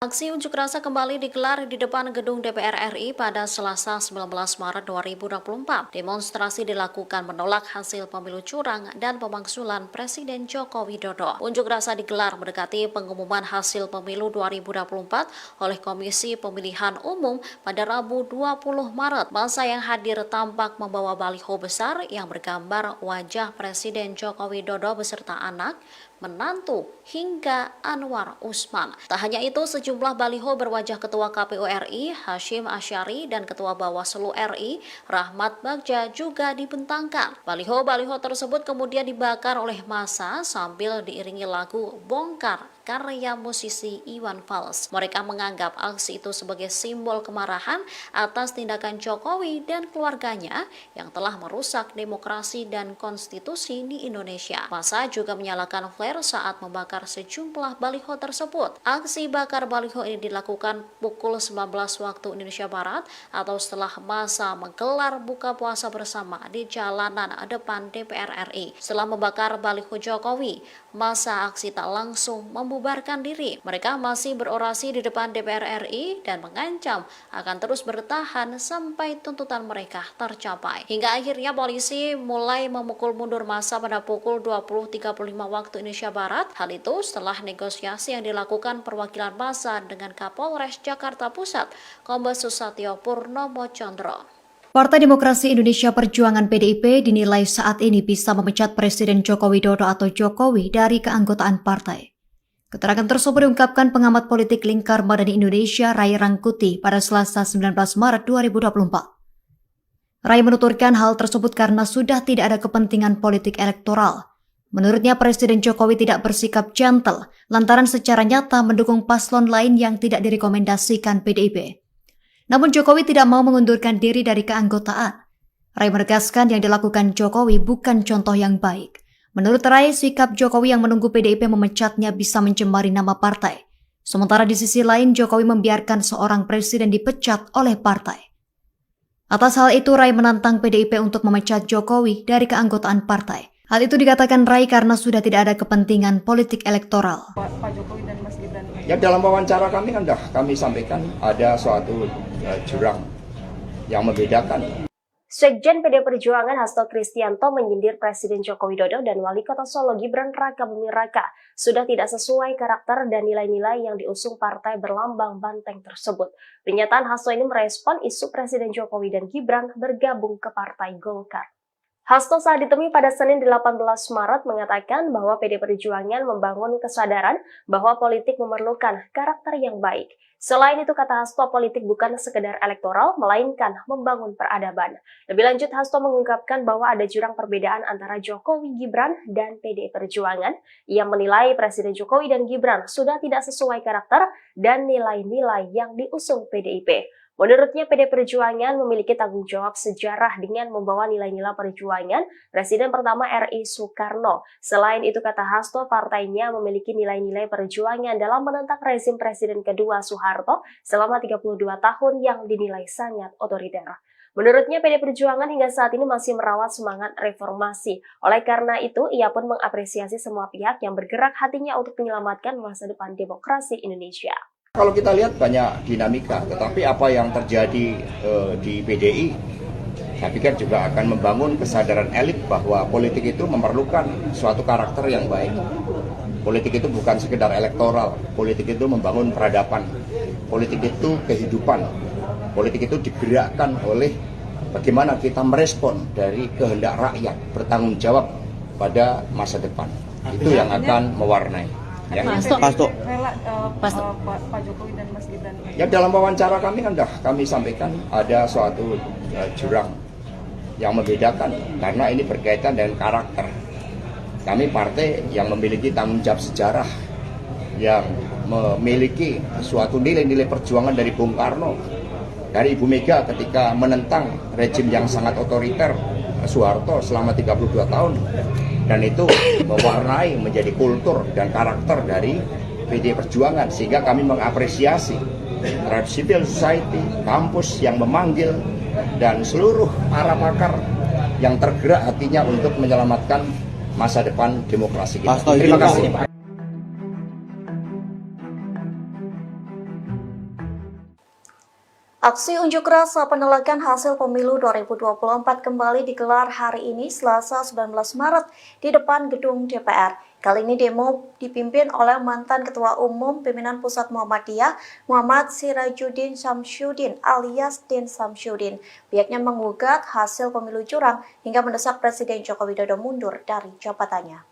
Aksi unjuk rasa kembali digelar di depan gedung DPR RI pada Selasa 19 Maret 2024. Demonstrasi dilakukan menolak hasil pemilu curang dan pemakzulan Presiden Joko Widodo. Unjuk rasa digelar mendekati pengumuman hasil pemilu 2024 oleh Komisi Pemilihan Umum pada Rabu 20 Maret. Massa yang hadir tampak membawa baliho besar yang bergambar wajah Presiden Joko Widodo beserta anak, menantu, hingga Anwar Usman. Tak hanya itu, sejumlah baliho berwajah Ketua KPU RI, Hasyim Asyari, dan Ketua Bawaslu RI, Rahmat Bagja juga dibentangkan. Baliho-baliho tersebut kemudian dibakar oleh massa sambil diiringi lagu Bongkar karya musisi Iwan Fals. Mereka menganggap aksi itu sebagai simbol kemarahan atas tindakan Jokowi dan keluarganya yang telah merusak demokrasi dan konstitusi di Indonesia. Massa juga menyalakan flare saat membakar sejumlah baliho tersebut. Aksi bakar baliho ini dilakukan pukul 19 waktu Indonesia Barat atau setelah massa menggelar buka puasa bersama di jalanan depan DPR RI. Setelah membakar baliho Jokowi, massa aksi tak langsung membubarkan diri. Mereka masih berorasi di depan DPR RI dan mengancam akan terus bertahan sampai tuntutan mereka tercapai. Hingga akhirnya polisi mulai memukul mundur massa pada pukul 20.35 waktu Indonesia Barat. Hal itu setelah negosiasi yang dilakukan perwakilan massa dengan Kapolres Jakarta Pusat, Kombes Susatyo Purnomo Chandra. Partai Demokrasi Indonesia Perjuangan PDIP dinilai saat ini bisa memecat Presiden Joko Widodo atau Jokowi dari keanggotaan partai. Keterangan tersebut diungkapkan pengamat politik Lingkar Madani Indonesia Ray Rangkuti pada Selasa 19 Maret 2024. Ray menuturkan hal tersebut karena sudah tidak ada kepentingan politik elektoral. Menurutnya Presiden Jokowi tidak bersikap gentle lantaran secara nyata mendukung paslon lain yang tidak direkomendasikan PDIP. Namun Jokowi tidak mau mengundurkan diri dari keanggotaan. Ray menegaskan yang dilakukan Jokowi bukan contoh yang baik. Menurut Ray, sikap Jokowi yang menunggu PDIP memecatnya bisa mencemari nama partai. Sementara di sisi lain, Jokowi membiarkan seorang presiden dipecat oleh partai. Atas hal itu, Ray menantang PDIP untuk memecat Jokowi dari keanggotaan partai. Hal itu dikatakan Ray karena sudah tidak ada kepentingan politik elektoral. Pak Jokowi dan Mas Gibran. Ya, dalam wawancara kami kan kami sampaikan ada suatu jurang yang membedakan. Sekjen PD Perjuangan Hasto Kristianto menyindir Presiden Joko Widodo dan Wali Kota Solo Gibran Raka Buming Raka sudah tidak sesuai karakter dan nilai-nilai yang diusung partai berlambang banteng tersebut. Pernyataan Hasto ini merespon isu Presiden Jokowi dan Gibran bergabung ke Partai Golkar. Hasto saat ditemui pada Senin 18 Maret mengatakan bahwa PD Perjuangan membangun kesadaran bahwa politik memerlukan karakter yang baik. Selain itu, kata Hasto, politik bukan sekedar elektoral, melainkan membangun peradaban. Lebih lanjut, Hasto mengungkapkan bahwa ada jurang perbedaan antara Jokowi, Gibran, dan PD Perjuangan. Ia menilai Presiden Jokowi dan Gibran sudah tidak sesuai karakter dan nilai-nilai yang diusung PDIP. Menurutnya, PD Perjuangan memiliki tanggung jawab sejarah dengan membawa nilai-nilai perjuangan Presiden pertama RI Soekarno. Selain itu, kata Hasto, partainya memiliki nilai-nilai perjuangan dalam menentang rezim Presiden kedua Soeharto selama 32 tahun yang dinilai sangat otoriter. Menurutnya, PD Perjuangan hingga saat ini masih merawat semangat reformasi. Oleh karena itu, ia pun mengapresiasi semua pihak yang bergerak hatinya untuk menyelamatkan masa depan demokrasi Indonesia. Kalau kita lihat banyak dinamika, tetapi apa yang terjadi di PDI, saya pikir juga akan membangun kesadaran elit bahwa politik itu memerlukan suatu karakter yang baik. Politik itu bukan sekedar elektoral, politik itu membangun peradaban, politik itu kehidupan, politik itu digerakkan oleh bagaimana kita merespon dari kehendak rakyat, bertanggung jawab pada masa depan. Itu yang akan mewarnai. Ya. Hasto. Rela Pak Jokowi dan Mas Gibran. Ya, dalam wawancara kami kan kami sampaikan ada suatu jurang yang membedakan karena ini berkaitan dengan karakter. Kami partai yang memiliki tanggung jawab sejarah, yang memiliki suatu nilai-nilai perjuangan dari Bung Karno, dari Ibu Mega ketika menentang rejim yang sangat otoriter Soeharto selama 32 tahun. Dan itu mewarnai menjadi kultur dan karakter dari PD Perjuangan, sehingga kami mengapresiasi terhadap civil society, kampus yang memanggil, dan seluruh para pakar yang tergerak hatinya untuk menyelamatkan masa depan demokrasi kita. Terima kasih. Aksi unjuk rasa penolakan hasil pemilu 2024 kembali digelar hari ini Selasa 19 Maret di depan gedung DPR. Kali ini demo dipimpin oleh mantan Ketua Umum Pimpinan Pusat Muhammadiyah Muhammad Sirajuddin Samsyuddin alias Din Samsyuddin. Pihaknya menggugat hasil pemilu curang hingga mendesak Presiden Joko Widodo mundur dari jabatannya.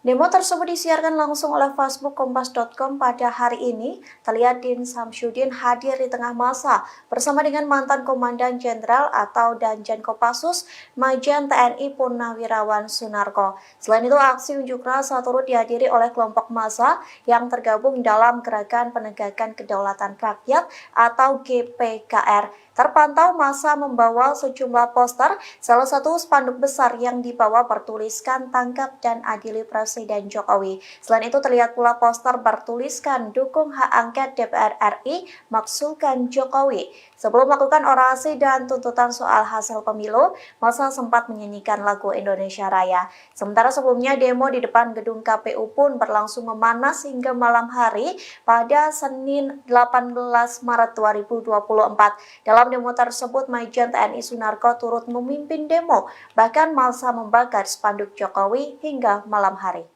Demo tersebut disiarkan langsung oleh Facebook Kompas.com pada hari ini. Terlihat Din Samsyuddin hadir di tengah massa bersama dengan mantan Komandan Jenderal atau Danjen Kopassus Majen TNI Purnawirawan Sunarko. Selain itu, aksi unjuk rasa turut dihadiri oleh kelompok massa yang tergabung dalam Gerakan Penegakan Kedaulatan Rakyat atau GPKR. Terpantau massa membawa sejumlah poster, salah satu spanduk besar yang dibawa bertuliskan "Tangkap dan Adili Presiden Jokowi". Selain itu terlihat pula poster bertuliskan "Dukung hak angket DPR RI, maksulkan Jokowi". Sebelum melakukan orasi dan tuntutan soal hasil pemilu, massa sempat menyanyikan lagu Indonesia Raya. Sementara sebelumnya demo di depan gedung KPU pun berlangsung memanas hingga malam hari pada Senin 18 Maret 2024. Dalam demo tersebut, Majen TNI Sunarko turut memimpin demo, bahkan massa membakar spanduk Jokowi hingga malam hari.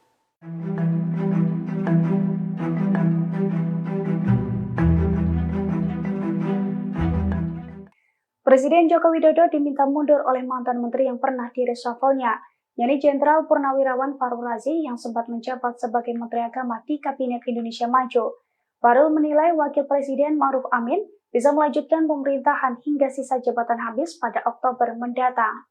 Presiden Joko Widodo diminta mundur oleh mantan menteri yang pernah direshuffle-nya, yakni Jenderal Purnawirawan Fahrul Razi yang sempat menjabat sebagai Menteri Agama di Kabinet Indonesia Maju. Fahrul menilai Wakil Presiden Ma'ruf Amin bisa melanjutkan pemerintahan hingga sisa jabatan habis pada Oktober mendatang.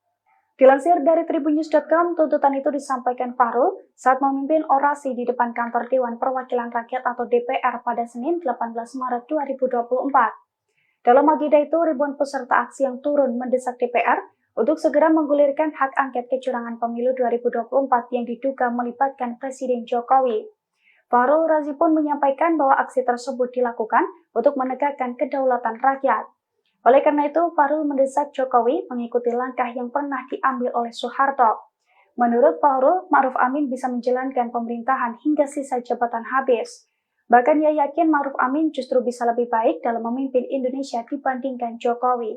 Dilansir dari tribunnews.com, tuntutan itu disampaikan Fahrul saat memimpin orasi di depan kantor Dewan Perwakilan Rakyat atau DPR pada Senin 18 Maret 2024. Dalam agenda itu, ribuan peserta aksi yang turun mendesak DPR untuk segera menggulirkan hak angket kecurangan pemilu 2024 yang diduga melibatkan Presiden Jokowi. Fahrul Razi pun menyampaikan bahwa aksi tersebut dilakukan untuk menegakkan kedaulatan rakyat. Oleh karena itu, Fahrul mendesak Jokowi mengikuti langkah yang pernah diambil oleh Soeharto. Menurut Fahrul, Ma'ruf Amin bisa menjalankan pemerintahan hingga sisa jabatan habis. Bahkan ia yakin Ma'ruf Amin justru bisa lebih baik dalam memimpin Indonesia dibandingkan Jokowi.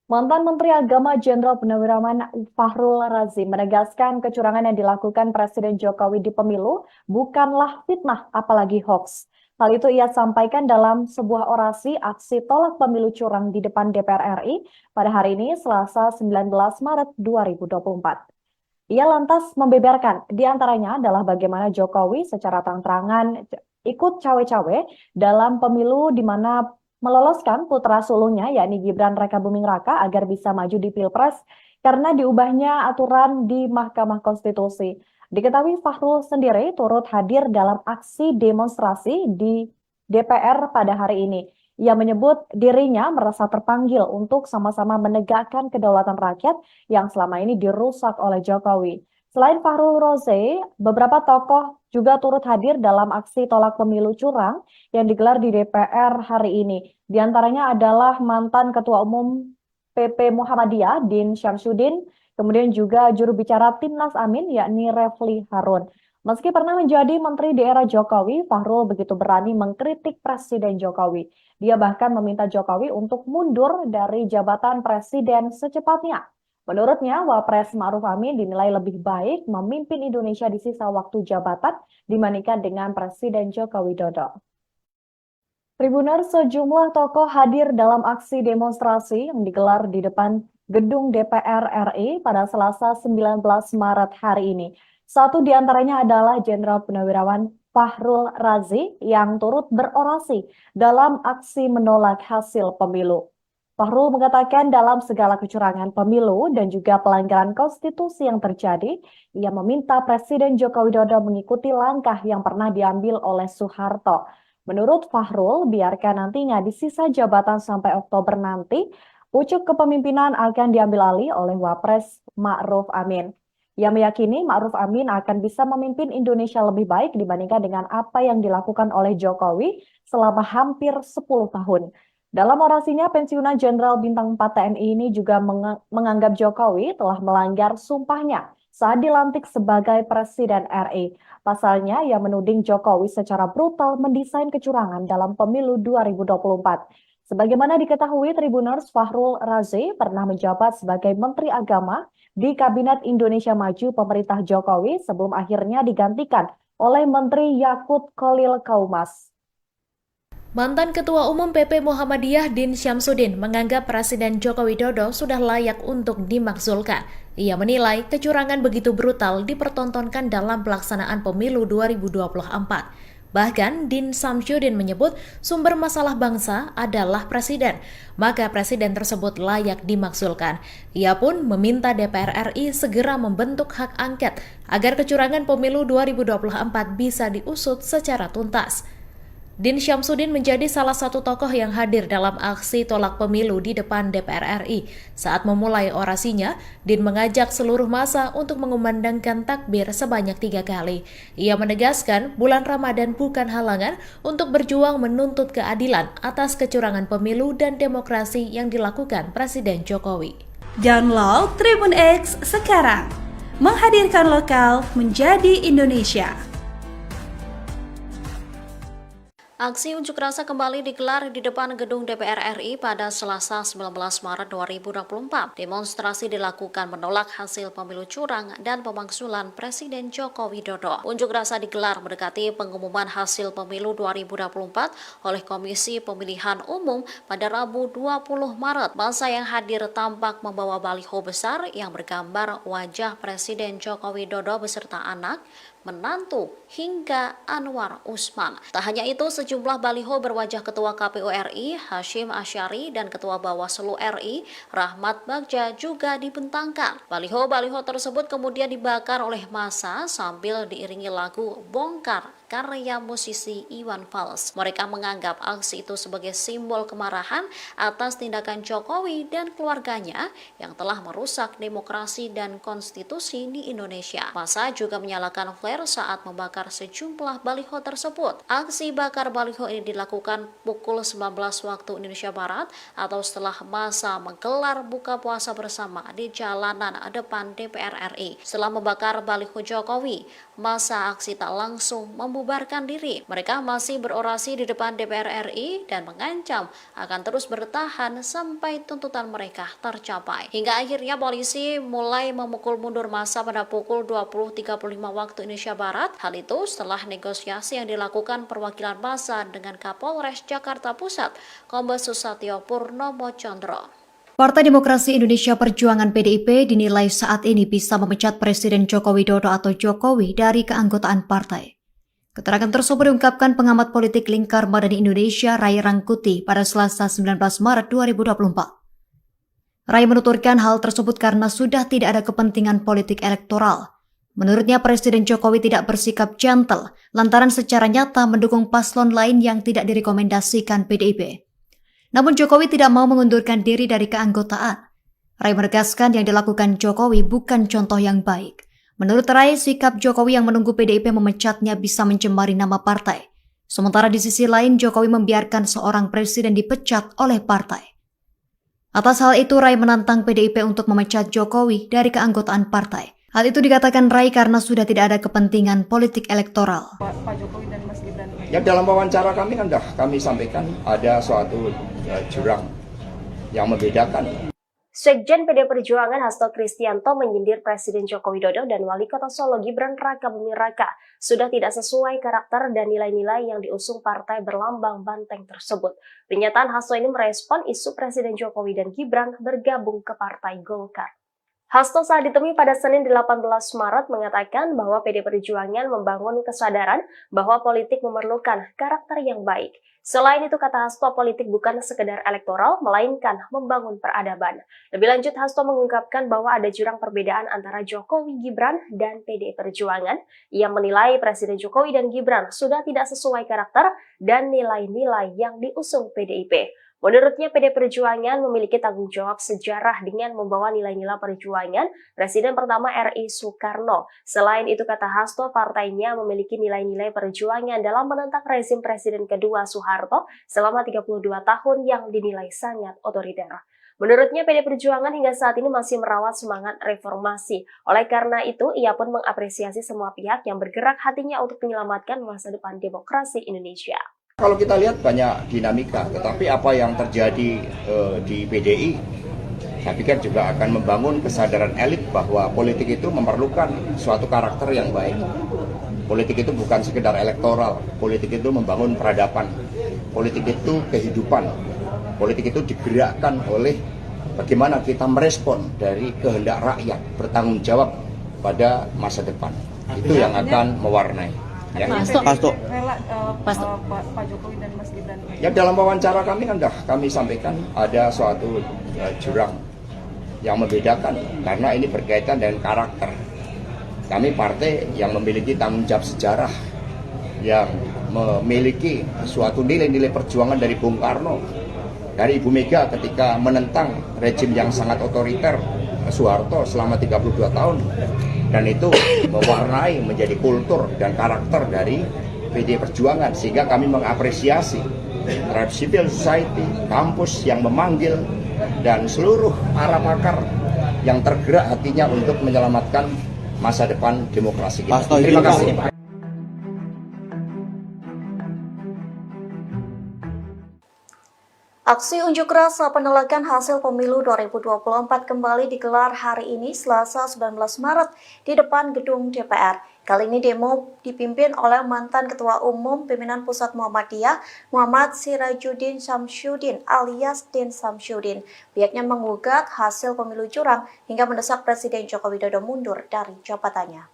Mantan Menteri Agama Jenderal Purnawirawan Fahrul Razi menegaskan kecurangan yang dilakukan Presiden Jokowi di pemilu bukanlah fitnah apalagi hoax. Hal itu ia sampaikan dalam sebuah orasi aksi tolak pemilu curang di depan DPR RI pada hari ini Selasa 19 Maret 2024. Ia lantas membeberkan diantaranya adalah bagaimana Jokowi secara terang-terangan ikut cawe-cawe dalam pemilu di mana meloloskan putra sulungnya yakni Gibran Rakabuming Raka agar bisa maju di Pilpres karena diubahnya aturan di Mahkamah Konstitusi. Diketahui Fahrul sendiri turut hadir dalam aksi demonstrasi di DPR pada hari ini. Ia menyebut dirinya merasa terpanggil untuk sama-sama menegakkan kedaulatan rakyat yang selama ini dirusak oleh Jokowi. Selain Fahrul Razi, beberapa tokoh juga turut hadir dalam aksi tolak pemilu curang yang digelar di DPR hari ini. Di antaranya adalah mantan Ketua Umum PP Muhammadiyah Din Samsyuddin, kemudian juga juru bicara Timnas Amin yakni Refli Harun. Meski pernah menjadi menteri di era Jokowi, Fahrul begitu berani mengkritik Presiden Jokowi. Dia bahkan meminta Jokowi untuk mundur dari jabatan presiden secepatnya. Menurutnya, Wapres Ma'ruf Amin dinilai lebih baik memimpin Indonesia di sisa waktu jabatan dibandingkan dengan Presiden Joko Widodo. Tribuners, sejumlah tokoh hadir dalam aksi demonstrasi yang digelar di depan gedung DPR RI pada Selasa 19 Maret hari ini. Satu di antaranya adalah Jenderal Purnawirawan Fahrul Razi yang turut berorasi dalam aksi menolak hasil pemilu. Fahrul mengatakan dalam segala kecurangan pemilu dan juga pelanggaran konstitusi yang terjadi, ia meminta Presiden Joko Widodo mengikuti langkah yang pernah diambil oleh Soeharto. Menurut Fahrul, biarkan nantinya di sisa jabatan sampai Oktober nanti, pucuk kepemimpinan akan diambil alih oleh Wapres Ma'ruf Amin. Ia meyakini Ma'ruf Amin akan bisa memimpin Indonesia lebih baik dibandingkan dengan apa yang dilakukan oleh Jokowi selama hampir 10 tahun. Dalam orasinya, pensiunan Jenderal Bintang 4 TNI ini juga menganggap Jokowi telah melanggar sumpahnya saat dilantik sebagai Presiden RI. Pasalnya, ia menuding Jokowi secara brutal mendesain kecurangan dalam pemilu 2024. Sebagaimana diketahui, Tribuners Fahrul Razi pernah menjabat sebagai Menteri Agama di Kabinet Indonesia Maju pemerintah Jokowi sebelum akhirnya digantikan oleh Menteri Yakut Khalil Qaumas. Mantan Ketua Umum PP Muhammadiyah Din Syamsuddin menganggap Presiden Joko Widodo sudah layak untuk dimakzulkan. Ia menilai kecurangan begitu brutal dipertontonkan dalam pelaksanaan pemilu 2024. Bahkan Din Syamsuddin menyebut sumber masalah bangsa adalah presiden, maka presiden tersebut layak dimakzulkan. Ia pun meminta DPR RI segera membentuk hak angket agar kecurangan pemilu 2024 bisa diusut secara tuntas. Din Syamsuddin menjadi salah satu tokoh yang hadir dalam aksi tolak pemilu di depan DPR RI. Saat memulai orasinya, Din mengajak seluruh massa untuk mengumandangkan takbir sebanyak 3 kali. Ia menegaskan bulan Ramadan bukan halangan untuk berjuang menuntut keadilan atas kecurangan pemilu dan demokrasi yang dilakukan Presiden Jokowi. Download Tribun X sekarang, menghadirkan lokal menjadi Indonesia. Aksi unjuk rasa kembali digelar di depan gedung DPR RI pada Selasa 19 Maret 2024. Demonstrasi dilakukan menolak hasil pemilu curang dan pemakzulan Presiden Joko Widodo. Unjuk rasa digelar mendekati pengumuman hasil pemilu 2024 oleh Komisi Pemilihan Umum pada Rabu 20 Maret. Massa yang hadir tampak membawa baliho besar yang bergambar wajah Presiden Joko Widodo beserta anak, menantu, hingga Anwar Usman. Tak hanya itu, sejumlah baliho berwajah Ketua KPU RI, Hasyim Asyari, dan Ketua Bawaslu RI, Rahmat Bagja juga dibentangkan. Baliho-baliho tersebut kemudian dibakar oleh massa sambil diiringi lagu Bongkar karya musisi Iwan Fals. Mereka menganggap aksi itu sebagai simbol kemarahan atas tindakan Jokowi dan keluarganya yang telah merusak demokrasi dan konstitusi di Indonesia. Massa juga menyalakan flare saat membakar sejumlah baliho tersebut. Aksi bakar baliho ini dilakukan pukul 19 waktu Indonesia Barat atau setelah massa menggelar buka puasa bersama di jalanan depan DPR RI. Setelah membakar baliho Jokowi, massa aksi tak langsung membubarkan diri. Mereka masih berorasi di depan DPR RI dan mengancam akan terus bertahan sampai tuntutan mereka tercapai. Hingga akhirnya polisi mulai memukul mundur massa pada pukul 20.35 waktu Indonesia Barat. Hal itu setelah negosiasi yang dilakukan perwakilan massa dengan Kapolres Jakarta Pusat, Kombes Susatyo Purnomo Condro. Partai Demokrasi Indonesia Perjuangan PDIP dinilai saat ini bisa memecat Presiden Joko Widodo atau Jokowi dari keanggotaan partai. Keterangan tersebut diungkapkan pengamat politik Lingkar Madani Indonesia Ray Rangkuti pada Selasa 19 Maret 2024. Ray menuturkan hal tersebut karena sudah tidak ada kepentingan politik elektoral. Menurutnya Presiden Jokowi tidak bersikap gentle lantaran secara nyata mendukung paslon lain yang tidak direkomendasikan PDIP. Namun Jokowi tidak mau mengundurkan diri dari keanggotaan. Ray menegaskan yang dilakukan Jokowi bukan contoh yang baik. Menurut Ray, sikap Jokowi yang menunggu PDIP memecatnya bisa mencemari nama partai. Sementara di sisi lain, Jokowi membiarkan seorang presiden dipecat oleh partai. Atas hal itu, Ray menantang PDIP untuk memecat Jokowi dari keanggotaan partai. Hal itu dikatakan Ray karena sudah tidak ada kepentingan politik elektoral. Pak Jokowi dan Mas Gibran. Ya dalam wawancara kami kan kami sampaikan ada suatu jurang yang membedakan. Sekjen PD Perjuangan Hasto Kristianto menyindir Presiden Joko Widodo dan Wali Kota Solo Gibran Raka Buming Raka sudah tidak sesuai karakter dan nilai-nilai yang diusung partai berlambang banteng tersebut. Pernyataan Hasto ini merespon isu Presiden Jokowi dan Gibran bergabung ke Partai Golkar. Hasto saat ditemui pada Senin 18 Maret mengatakan bahwa PD Perjuangan membangun kesadaran bahwa politik memerlukan karakter yang baik. Selain itu, kata Hasto, politik bukan sekedar elektoral, melainkan membangun peradaban. Lebih lanjut, Hasto mengungkapkan bahwa ada jurang perbedaan antara Jokowi, Gibran, dan PD Perjuangan. Ia menilai Presiden Jokowi dan Gibran sudah tidak sesuai karakter dan nilai-nilai yang diusung PDIP. Menurutnya, PD Perjuangan memiliki tanggung jawab sejarah dengan membawa nilai-nilai perjuangan Presiden pertama RI Soekarno. Selain itu, kata Hasto, partainya memiliki nilai-nilai perjuangan dalam menentang rezim Presiden kedua Soeharto selama 32 tahun yang dinilai sangat otoriter. Menurutnya, PD Perjuangan hingga saat ini masih merawat semangat reformasi. Oleh karena itu, ia pun mengapresiasi semua pihak yang bergerak hatinya untuk menyelamatkan masa depan demokrasi Indonesia. Kalau kita lihat banyak dinamika, tetapi apa yang terjadi di PDI, saya pikir juga akan membangun kesadaran elit bahwa politik itu memerlukan suatu karakter yang baik. Politik itu bukan sekedar elektoral, politik itu membangun peradaban, politik itu kehidupan, politik itu digerakkan oleh bagaimana kita merespon dari kehendak rakyat, bertanggung jawab pada masa depan. Itu yang akan mewarnai. Ya. Rela Pak Jokowi dan Mas Gibran. Ya, dalam wawancara kami kan kami sampaikan ada suatu jurang yang membedakan karena ini berkaitan dengan karakter. Kami partai yang memiliki tanggung jawab sejarah, yang memiliki suatu nilai-nilai perjuangan dari Bung Karno, dari Ibu Mega ketika menentang rejim yang sangat otoriter Soeharto selama 32 tahun, dan itu mewarnai menjadi kultur dan karakter dari PDI Perjuangan, sehingga kami mengapresiasi terhadap civil society, kampus yang memanggil, dan seluruh para pakar yang tergerak hatinya untuk menyelamatkan masa depan demokrasi kita. Terima kasih. Aksi unjuk rasa penolakan hasil pemilu 2024 kembali digelar hari ini Selasa 19 Maret di depan gedung DPR. Kali ini demo dipimpin oleh mantan Ketua Umum Pimpinan Pusat Muhammadiyah Muhammad Sirajuddin Syamsuddin alias Din Syamsuddin. Pihaknya menggugat hasil pemilu curang hingga mendesak Presiden Joko Widodo mundur dari jabatannya.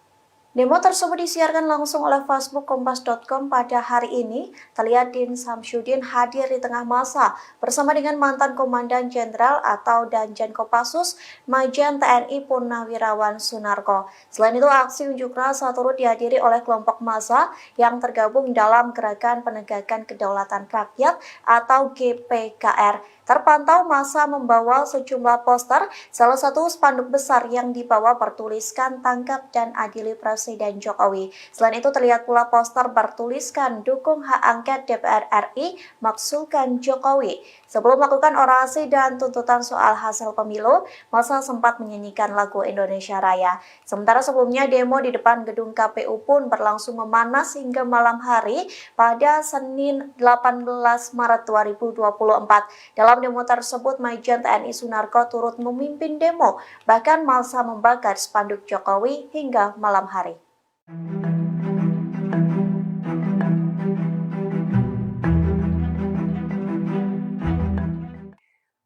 Demo tersebut disiarkan langsung oleh Facebook Kompas.com pada hari ini. Terlihat Din Syamsuddin hadir di tengah masa bersama dengan mantan Komandan Jenderal atau Danjen Kopassus Majen TNI Purnawirawan Sunarko. Selain itu, aksi unjuk rasa turut dihadiri oleh kelompok massa yang tergabung dalam Gerakan Penegakan Kedaulatan Rakyat atau GPKR. Terpantau massa membawa sejumlah poster, salah satu spanduk besar yang dibawa bertuliskan "Tangkap dan Adili Presiden Jokowi". Selain itu terlihat pula poster bertuliskan "Dukung hak angket DPR RI, maksulkan Jokowi". Sebelum melakukan orasi dan tuntutan soal hasil pemilu, massa sempat menyanyikan lagu Indonesia Raya. Sementara sebelumnya demo di depan gedung KPU pun berlangsung memanas hingga malam hari pada Senin 18 Maret 2024. Dalam demo tersebut, Majen TNI Sunarko turut memimpin demo, bahkan massa membakar spanduk Jokowi hingga malam hari.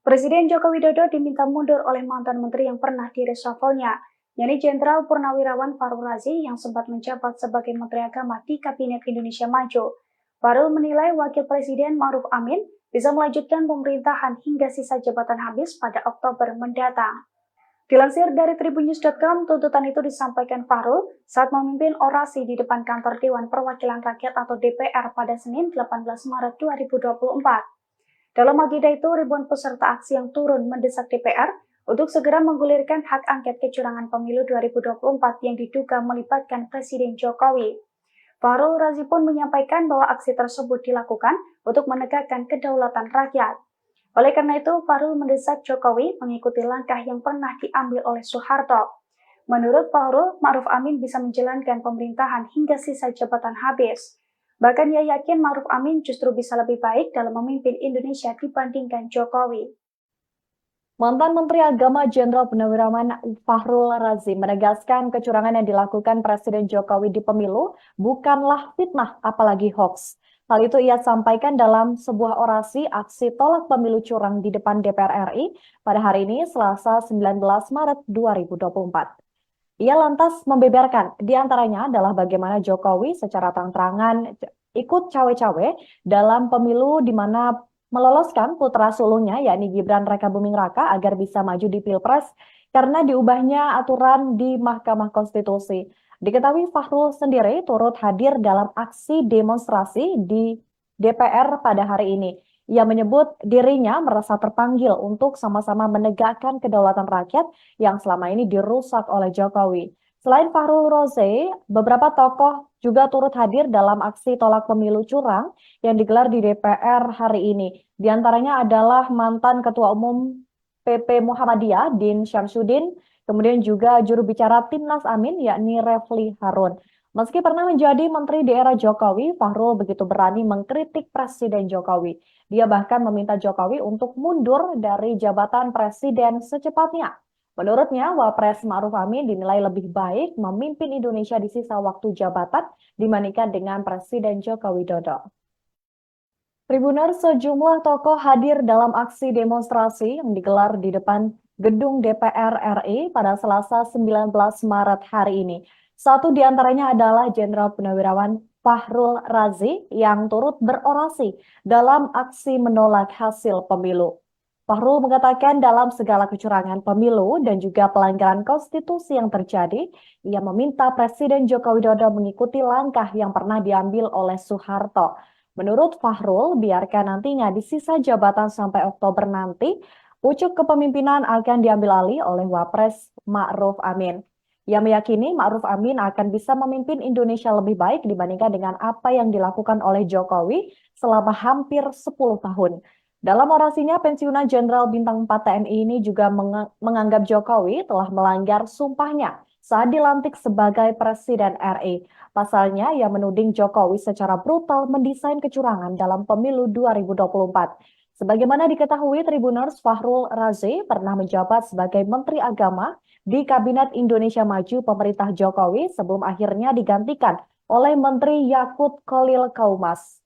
Presiden Joko Widodo diminta mundur oleh mantan menteri yang pernah direshuffle-nya, yakni Jenderal Purnawirawan Fahrul Razi yang sempat menjabat sebagai Menteri Agama di Kabinet Indonesia Maju. Fahrul menilai Wakil Presiden Ma'ruf Amin bisa melanjutkan pemerintahan hingga sisa jabatan habis pada Oktober mendatang. Dilansir dari tribunnews.com, tuntutan itu disampaikan Fahrul saat memimpin orasi di depan kantor Dewan Perwakilan Rakyat atau DPR pada Senin 18 Maret 2024. Dalam agenda itu, ribuan peserta aksi yang turun mendesak DPR untuk segera menggulirkan hak angket kecurangan pemilu 2024 yang diduga melibatkan Presiden Jokowi. Fahrul Razi pun menyampaikan bahwa aksi tersebut dilakukan untuk menegakkan kedaulatan rakyat. Oleh karena itu, Fahrul mendesak Jokowi mengikuti langkah yang pernah diambil oleh Soeharto. Menurut Fahrul, Ma'ruf Amin bisa menjalankan pemerintahan hingga sisa jabatan habis. Bahkan ia yakin Ma'ruf Amin justru bisa lebih baik dalam memimpin Indonesia dibandingkan Jokowi. Mantan Menteri Agama Jenderal Purnawirawan Fahrul Razi menegaskan kecurangan yang dilakukan Presiden Jokowi di pemilu bukanlah fitnah apalagi hoax. Hal itu ia sampaikan dalam sebuah orasi aksi tolak pemilu curang di depan DPR RI pada hari ini Selasa 19 Maret 2024. Ia lantas membeberkan diantaranya adalah bagaimana Jokowi secara terang-terangan ikut cawe-cawe dalam pemilu di mana meloloskan putra sulungnya yakni Gibran Rakabuming Raka agar bisa maju di Pilpres karena diubahnya aturan di Mahkamah Konstitusi. Diketahui Fahrul sendiri turut hadir dalam aksi demonstrasi di DPR pada hari ini. Ia menyebut dirinya merasa terpanggil untuk sama-sama menegakkan kedaulatan rakyat yang selama ini dirusak oleh Jokowi. Selain Fahrul Razi, beberapa tokoh juga turut hadir dalam aksi tolak pemilu curang yang digelar di DPR hari ini. Di antaranya adalah mantan Ketua Umum PP Muhammadiyah Din Syamsuddin, kemudian juga juru bicara Timnas Amin yakni Refli Harun. Meski pernah menjadi menteri di era Jokowi, Fahrul begitu berani mengkritik Presiden Jokowi. Dia bahkan meminta Jokowi untuk mundur dari jabatan presiden secepatnya. Menurutnya, Wapres Ma'ruf Amin dinilai lebih baik memimpin Indonesia di sisa waktu jabatan dibandingkan dengan Presiden Joko Widodo. Tribuners, sejumlah tokoh hadir dalam aksi demonstrasi yang digelar di depan gedung DPR RI pada Selasa 19 Maret hari ini. Satu di antaranya adalah Jenderal Purnawirawan Fahrul Razi yang turut berorasi dalam aksi menolak hasil pemilu. Fahrul mengatakan dalam segala kecurangan pemilu dan juga pelanggaran konstitusi yang terjadi, ia meminta Presiden Joko Widodo mengikuti langkah yang pernah diambil oleh Soeharto. Menurut Fahrul, biarkan nantinya di sisa jabatan sampai Oktober nanti, pucuk kepemimpinan akan diambil alih oleh Wapres Ma'ruf Amin. Ia meyakini Ma'ruf Amin akan bisa memimpin Indonesia lebih baik dibandingkan dengan apa yang dilakukan oleh Jokowi selama hampir 10 tahun. Dalam orasinya, pensiunan Jenderal Bintang 4 TNI ini juga menganggap Jokowi telah melanggar sumpahnya saat dilantik sebagai Presiden RI. Pasalnya, ia menuding Jokowi secara brutal mendesain kecurangan dalam pemilu 2024. Sebagaimana diketahui Tribuners, Fahrul Razi pernah menjabat sebagai Menteri Agama di Kabinet Indonesia Maju pemerintah Jokowi sebelum akhirnya digantikan oleh Menteri Yakut Khalil Qaumas.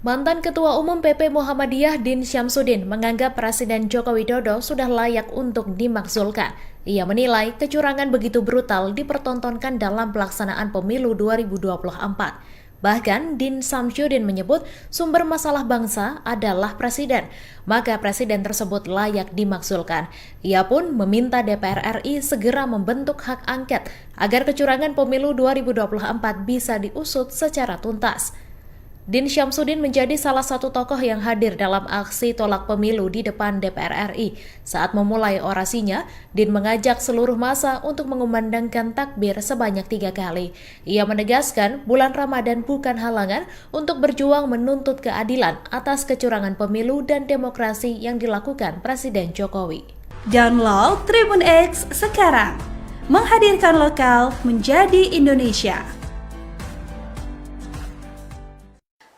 Mantan Ketua Umum PP Muhammadiyah Din Syamsuddin menganggap Presiden Joko Widodo sudah layak untuk dimakzulkan. Ia menilai kecurangan begitu brutal dipertontonkan dalam pelaksanaan pemilu 2024. Bahkan Din Syamsuddin menyebut sumber masalah bangsa adalah presiden, maka presiden tersebut layak dimakzulkan. Ia pun meminta DPR RI segera membentuk hak angket agar kecurangan pemilu 2024 bisa diusut secara tuntas. Din Syamsuddin menjadi salah satu tokoh yang hadir dalam aksi tolak pemilu di depan DPR RI. Saat memulai orasinya, Din mengajak seluruh massa untuk mengumandangkan takbir sebanyak 3 kali. Ia menegaskan bulan Ramadan bukan halangan untuk berjuang menuntut keadilan atas kecurangan pemilu dan demokrasi yang dilakukan Presiden Jokowi. Download Tribun X sekarang, menghadirkan lokal menjadi Indonesia.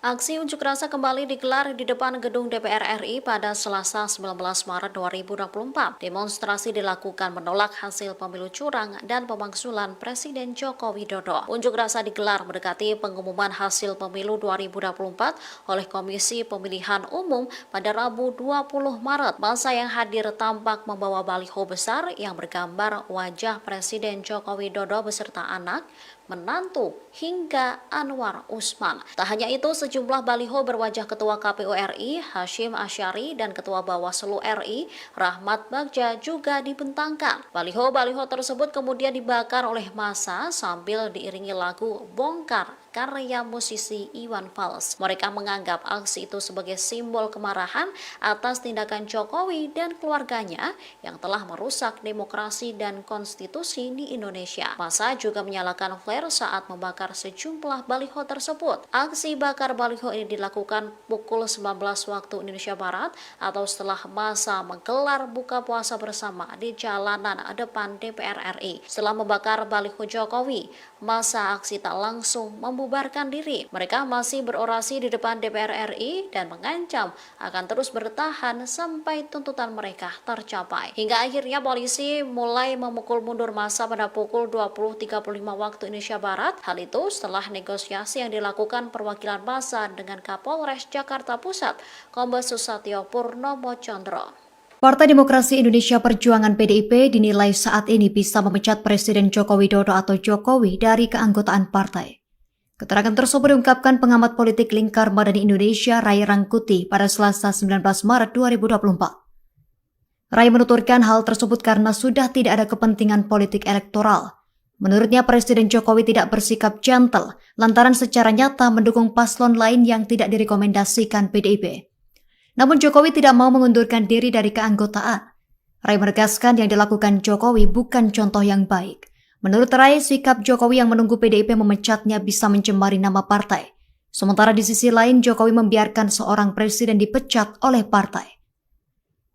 Aksi unjuk rasa kembali digelar di depan gedung DPR RI pada Selasa 19 Maret 2024. Demonstrasi dilakukan menolak hasil pemilu curang dan pemakzulan Presiden Joko Widodo. Unjuk rasa digelar mendekati pengumuman hasil pemilu 2024 oleh Komisi Pemilihan Umum pada Rabu 20 Maret. Massa yang hadir tampak membawa baliho besar yang bergambar wajah Presiden Joko Widodo beserta anak, menantu, hingga Anwar Usman. Tak hanya itu, sejumlah baliho berwajah Ketua KPU RI, Hashim Asyari, dan Ketua Bawaslu RI, Rahmat Bagja juga dibentangkan. Baliho-baliho tersebut kemudian dibakar oleh massa sambil diiringi lagu Bongkar karya musisi Iwan Fals. Mereka menganggap aksi itu sebagai simbol kemarahan atas tindakan Jokowi dan keluarganya yang telah merusak demokrasi dan konstitusi di Indonesia. Massa juga menyalakan flare saat membakar sejumlah baliho tersebut. Aksi bakar baliho ini dilakukan pukul 19 waktu Indonesia Barat atau setelah massa menggelar buka puasa bersama di jalanan depan DPR RI. Setelah membakar baliho Jokowi, massa aksi tak langsung membubarkan diri. Mereka masih berorasi di depan DPR RI dan mengancam akan terus bertahan sampai tuntutan mereka tercapai. Hingga akhirnya polisi mulai memukul mundur massa pada pukul 20.35 waktu Indonesia Barat. Hal itu setelah negosiasi yang dilakukan perwakilan massa dengan Kapolres Jakarta Pusat, Kombes Susatyo Purnomo Condro. Partai Demokrasi Indonesia Perjuangan PDIP dinilai saat ini bisa memecat Presiden Joko Widodo atau Jokowi dari keanggotaan partai. Keterangan tersebut diungkapkan pengamat politik Lingkar Madani Indonesia Ray Rangkuti pada Selasa 19 Maret 2024. Ray menuturkan hal tersebut karena sudah tidak ada kepentingan politik elektoral. Menurutnya Presiden Jokowi tidak bersikap gentle lantaran secara nyata mendukung paslon lain yang tidak direkomendasikan PDIP. Namun Jokowi tidak mau mengundurkan diri dari keanggotaan. Ray menegaskan yang dilakukan Jokowi bukan contoh yang baik. Menurut Ray, sikap Jokowi yang menunggu PDIP memecatnya bisa mencemari nama partai. Sementara di sisi lain, Jokowi membiarkan seorang presiden dipecat oleh partai.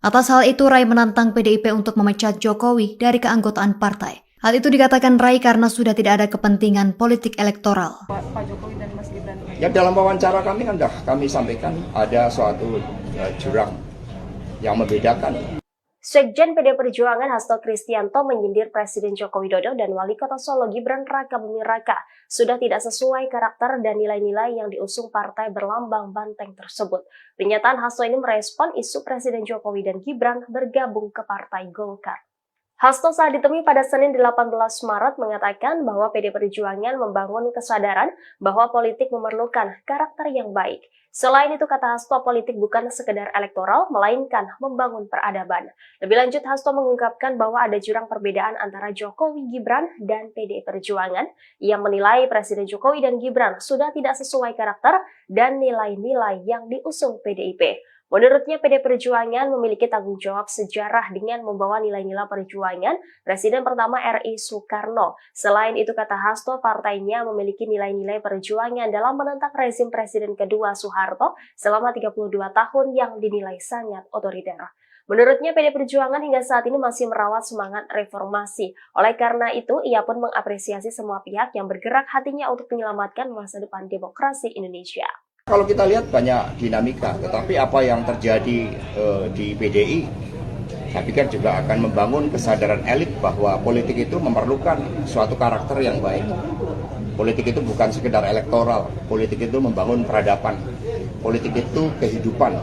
Atas hal itu, Ray menantang PDIP untuk memecat Jokowi dari keanggotaan partai. Hal itu dikatakan Rai karena sudah tidak ada kepentingan politik elektoral. Pak Jokowi dan Mas Gibran. Ya dalam wawancara kami kan sudah kami sampaikan ada suatu jurang yang membedakan. Sekjen PD Perjuangan Hasto Kristianto menyindir Presiden Joko Widodo dan Wali Kota Solo Gibran Raka Buming Raka sudah tidak sesuai karakter dan nilai-nilai yang diusung partai berlambang banteng tersebut. Pernyataan Hasto ini merespon isu Presiden Jokowi dan Gibran bergabung ke Partai Golkar. Hasto saat ditemui pada Senin 18 Maret mengatakan bahwa PD Perjuangan membangun kesadaran bahwa politik memerlukan karakter yang baik. Selain itu, kata Hasto, politik bukan sekedar elektoral, melainkan membangun peradaban. Lebih lanjut, Hasto mengungkapkan bahwa ada jurang perbedaan antara Jokowi, Gibran, dan PD Perjuangan. Ia menilai Presiden Jokowi dan Gibran sudah tidak sesuai karakter dan nilai-nilai yang diusung PDIP. Menurutnya, PD Perjuangan memiliki tanggung jawab sejarah dengan membawa nilai-nilai perjuangan Presiden pertama RI Soekarno. Selain itu, kata Hasto, partainya memiliki nilai-nilai perjuangan dalam menentang rezim Presiden kedua Soeharto selama 32 tahun yang dinilai sangat otoriter. Menurutnya, PD Perjuangan hingga saat ini masih merawat semangat reformasi. Oleh karena itu, ia pun mengapresiasi semua pihak yang bergerak hatinya untuk menyelamatkan masa depan demokrasi Indonesia. Kalau kita lihat banyak dinamika, tetapi apa yang terjadi di PDI, saya pikir juga akan membangun kesadaran elit bahwa politik itu memerlukan suatu karakter yang baik. Politik itu bukan sekedar elektoral, politik itu membangun peradaban, politik itu kehidupan,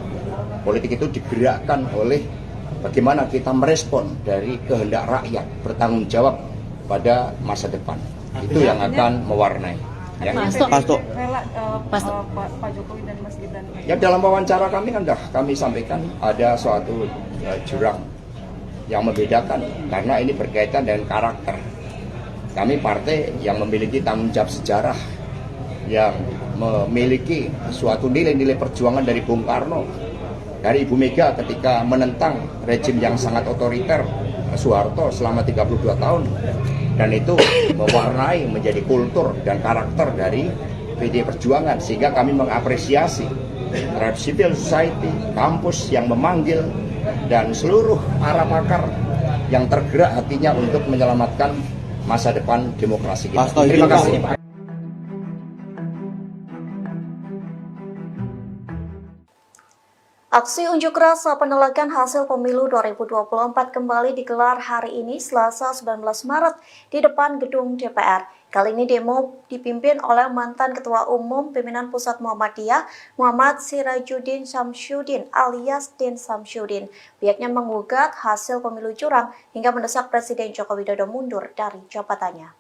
politik itu digerakkan oleh bagaimana kita merespon dari kehendak rakyat, bertanggung jawab pada masa depan. Itu yang akan mewarnai. Ya. Pak Jokowi dan Mas Gibran. Ya dalam wawancara kami kan sudah kami sampaikan ada suatu jurang yang membedakan karena ini berkaitan dengan karakter. Kami partai yang memiliki tanggung jawab sejarah, yang memiliki suatu nilai-nilai perjuangan dari Bung Karno, dari Ibu Mega ketika menentang rejim yang sangat otoriter Soeharto selama 32 tahun. Dan itu mewarnai menjadi kultur dan karakter dari PD Perjuangan, sehingga kami mengapresiasi terhadap civil society, kampus yang memanggil, dan seluruh para pakar yang tergerak hatinya untuk menyelamatkan masa depan demokrasi kita. Terima kasih. Aksi unjuk rasa penolakan hasil pemilu 2024 kembali digelar hari ini Selasa 19 Maret di depan gedung DPR. Kali ini demo dipimpin oleh mantan Ketua Umum Pimpinan Pusat Muhammadiyah Muhammad Sirajuddin Syamsuddin alias Din Syamsuddin. Pihaknya menggugat hasil pemilu curang hingga mendesak Presiden Joko Widodo mundur dari jabatannya.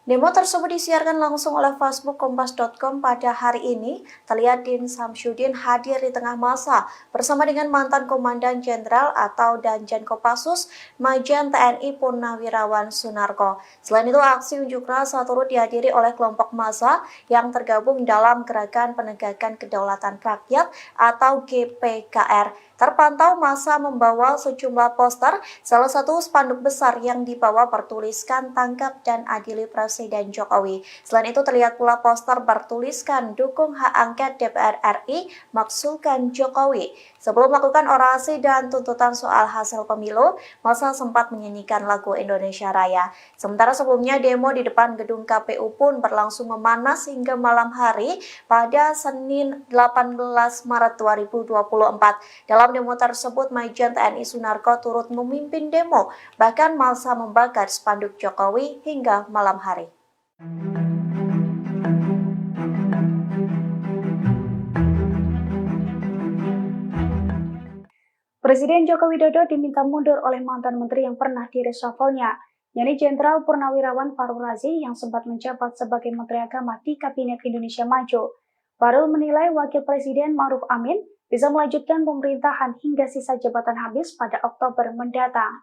Demo tersebut disiarkan langsung oleh Facebook Kompas.com pada hari ini. Terlihat Din Syamsuddin hadir di tengah masa bersama dengan mantan Komandan Jenderal atau Danjen Kopassus Majen TNI Purnawirawan Sunarko. Selain itu, aksi unjuk rasa turut dihadiri oleh kelompok massa yang tergabung dalam Gerakan Penegakan Kedaulatan Rakyat atau GPKR. Terpantau massa membawa sejumlah poster, salah satu spanduk besar yang dibawa bertuliskan "Tangkap dan Adili Presiden Jokowi". Selain itu terlihat pula poster bertuliskan "Dukung hak angket DPR RI, maksulkan Jokowi". Sebelum melakukan orasi dan tuntutan soal hasil pemilu, massa sempat menyanyikan lagu Indonesia Raya. Sementara sebelumnya demo di depan gedung KPU pun berlangsung memanas hingga malam hari pada Senin 18 Maret 2024. Dalam demo tersebut, Majen TNI Sunarko turut memimpin demo, bahkan massa membakar spanduk Jokowi hingga malam hari. Presiden Joko Widodo diminta mundur oleh mantan menteri yang pernah direshuffle-nya, yakni Jenderal Purnawirawan Fahrul Razi yang sempat menjabat sebagai Menteri Agama di Kabinet Indonesia Maju. Fahrul menilai Wakil Presiden Ma'ruf Amin bisa melanjutkan pemerintahan hingga sisa jabatan habis pada Oktober mendatang.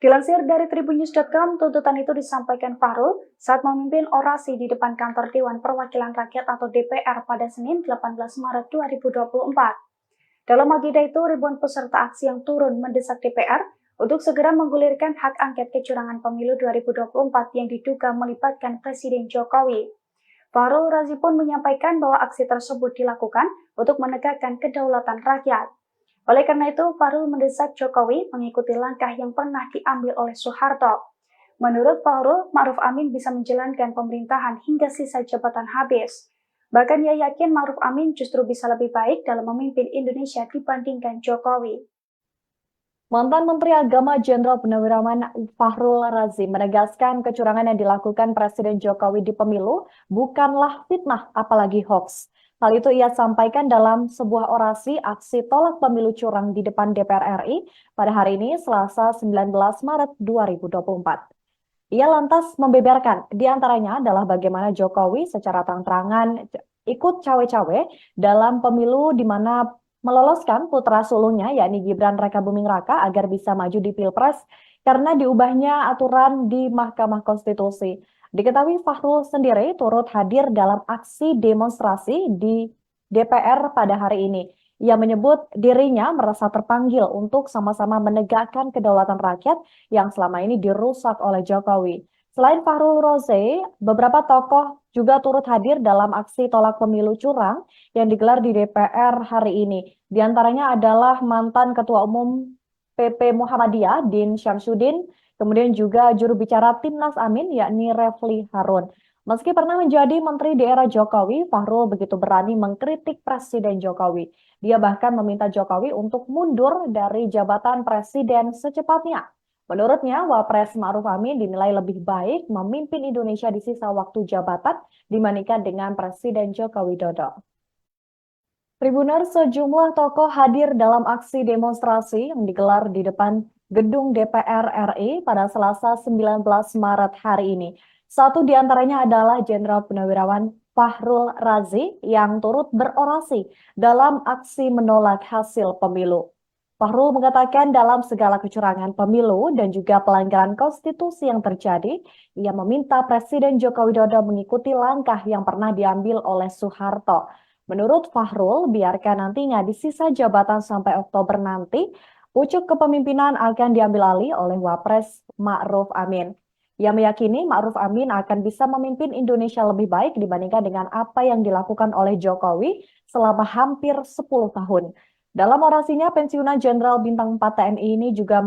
Dilansir dari tribunnews.com, tuntutan itu disampaikan Fahrul saat memimpin orasi di depan kantor Dewan Perwakilan Rakyat atau DPR pada Senin 18 Maret 2024. Dalam agenda itu, ribuan peserta aksi yang turun mendesak DPR untuk segera menggulirkan hak angket kecurangan pemilu 2024 yang diduga melibatkan Presiden Jokowi. Fahrul Razi pun menyampaikan bahwa aksi tersebut dilakukan untuk menegakkan kedaulatan rakyat. Oleh karena itu, Fahrul mendesak Jokowi mengikuti langkah yang pernah diambil oleh Soeharto. Menurut Fahrul, Ma'ruf Amin bisa menjalankan pemerintahan hingga sisa jabatan habis. Bahkan ia yakin Ma'ruf Amin justru bisa lebih baik dalam memimpin Indonesia dibandingkan Jokowi. Mantan Menteri Agama Jenderal Purnawirawan Fahrul Razi menegaskan kecurangan yang dilakukan Presiden Jokowi di pemilu bukanlah fitnah, apalagi hoax. Hal itu ia sampaikan dalam sebuah orasi aksi tolak pemilu curang di depan DPR RI pada hari ini, Selasa 19 Maret 2024. Ia lantas membeberkan, diantaranya adalah bagaimana Jokowi secara terang-terangan ikut cawe-cawe dalam pemilu di mana meloloskan putra sulungnya yakni Gibran Rakabuming Raka agar bisa maju di Pilpres karena diubahnya aturan di Mahkamah Konstitusi. Diketahui Fahrul sendiri turut hadir dalam aksi demonstrasi di DPR pada hari ini. Ia menyebut dirinya merasa terpanggil untuk sama-sama menegakkan kedaulatan rakyat yang selama ini dirusak oleh Jokowi. Selain Fahrul Razi, beberapa tokoh juga turut hadir dalam aksi tolak pemilu curang yang digelar di DPR hari ini. Di antaranya adalah mantan Ketua Umum PP Muhammadiyah Din Syamsuddin, kemudian juga juru bicara Timnas Amin yakni Refli Harun. Meski pernah menjadi menteri di era Jokowi, Fahrul begitu berani mengkritik Presiden Jokowi. Dia bahkan meminta Jokowi untuk mundur dari jabatan presiden secepatnya. Menurutnya, Wapres Ma'ruf Amin dinilai lebih baik memimpin Indonesia di sisa waktu jabatan dibandingkan dengan Presiden Joko Widodo. Tribuners, sejumlah tokoh hadir dalam aksi demonstrasi yang digelar di depan gedung DPR RI pada Selasa 19 Maret hari ini. Satu di antaranya adalah Jenderal Purnawirawan Fahrul Razi yang turut berorasi dalam aksi menolak hasil pemilu. Fahrul mengatakan dalam segala kecurangan pemilu dan juga pelanggaran konstitusi yang terjadi, ia meminta Presiden Joko Widodo mengikuti langkah yang pernah diambil oleh Soeharto. Menurut Fahrul, biarkan nantinya di sisa jabatan sampai Oktober nanti, pucuk kepemimpinan akan diambil alih oleh Wapres Ma'ruf Amin. Ia meyakini Ma'ruf Amin akan bisa memimpin Indonesia lebih baik dibandingkan dengan apa yang dilakukan oleh Jokowi selama hampir 10 tahun. Dalam orasinya, pensiunan Jenderal Bintang 4 TNI ini juga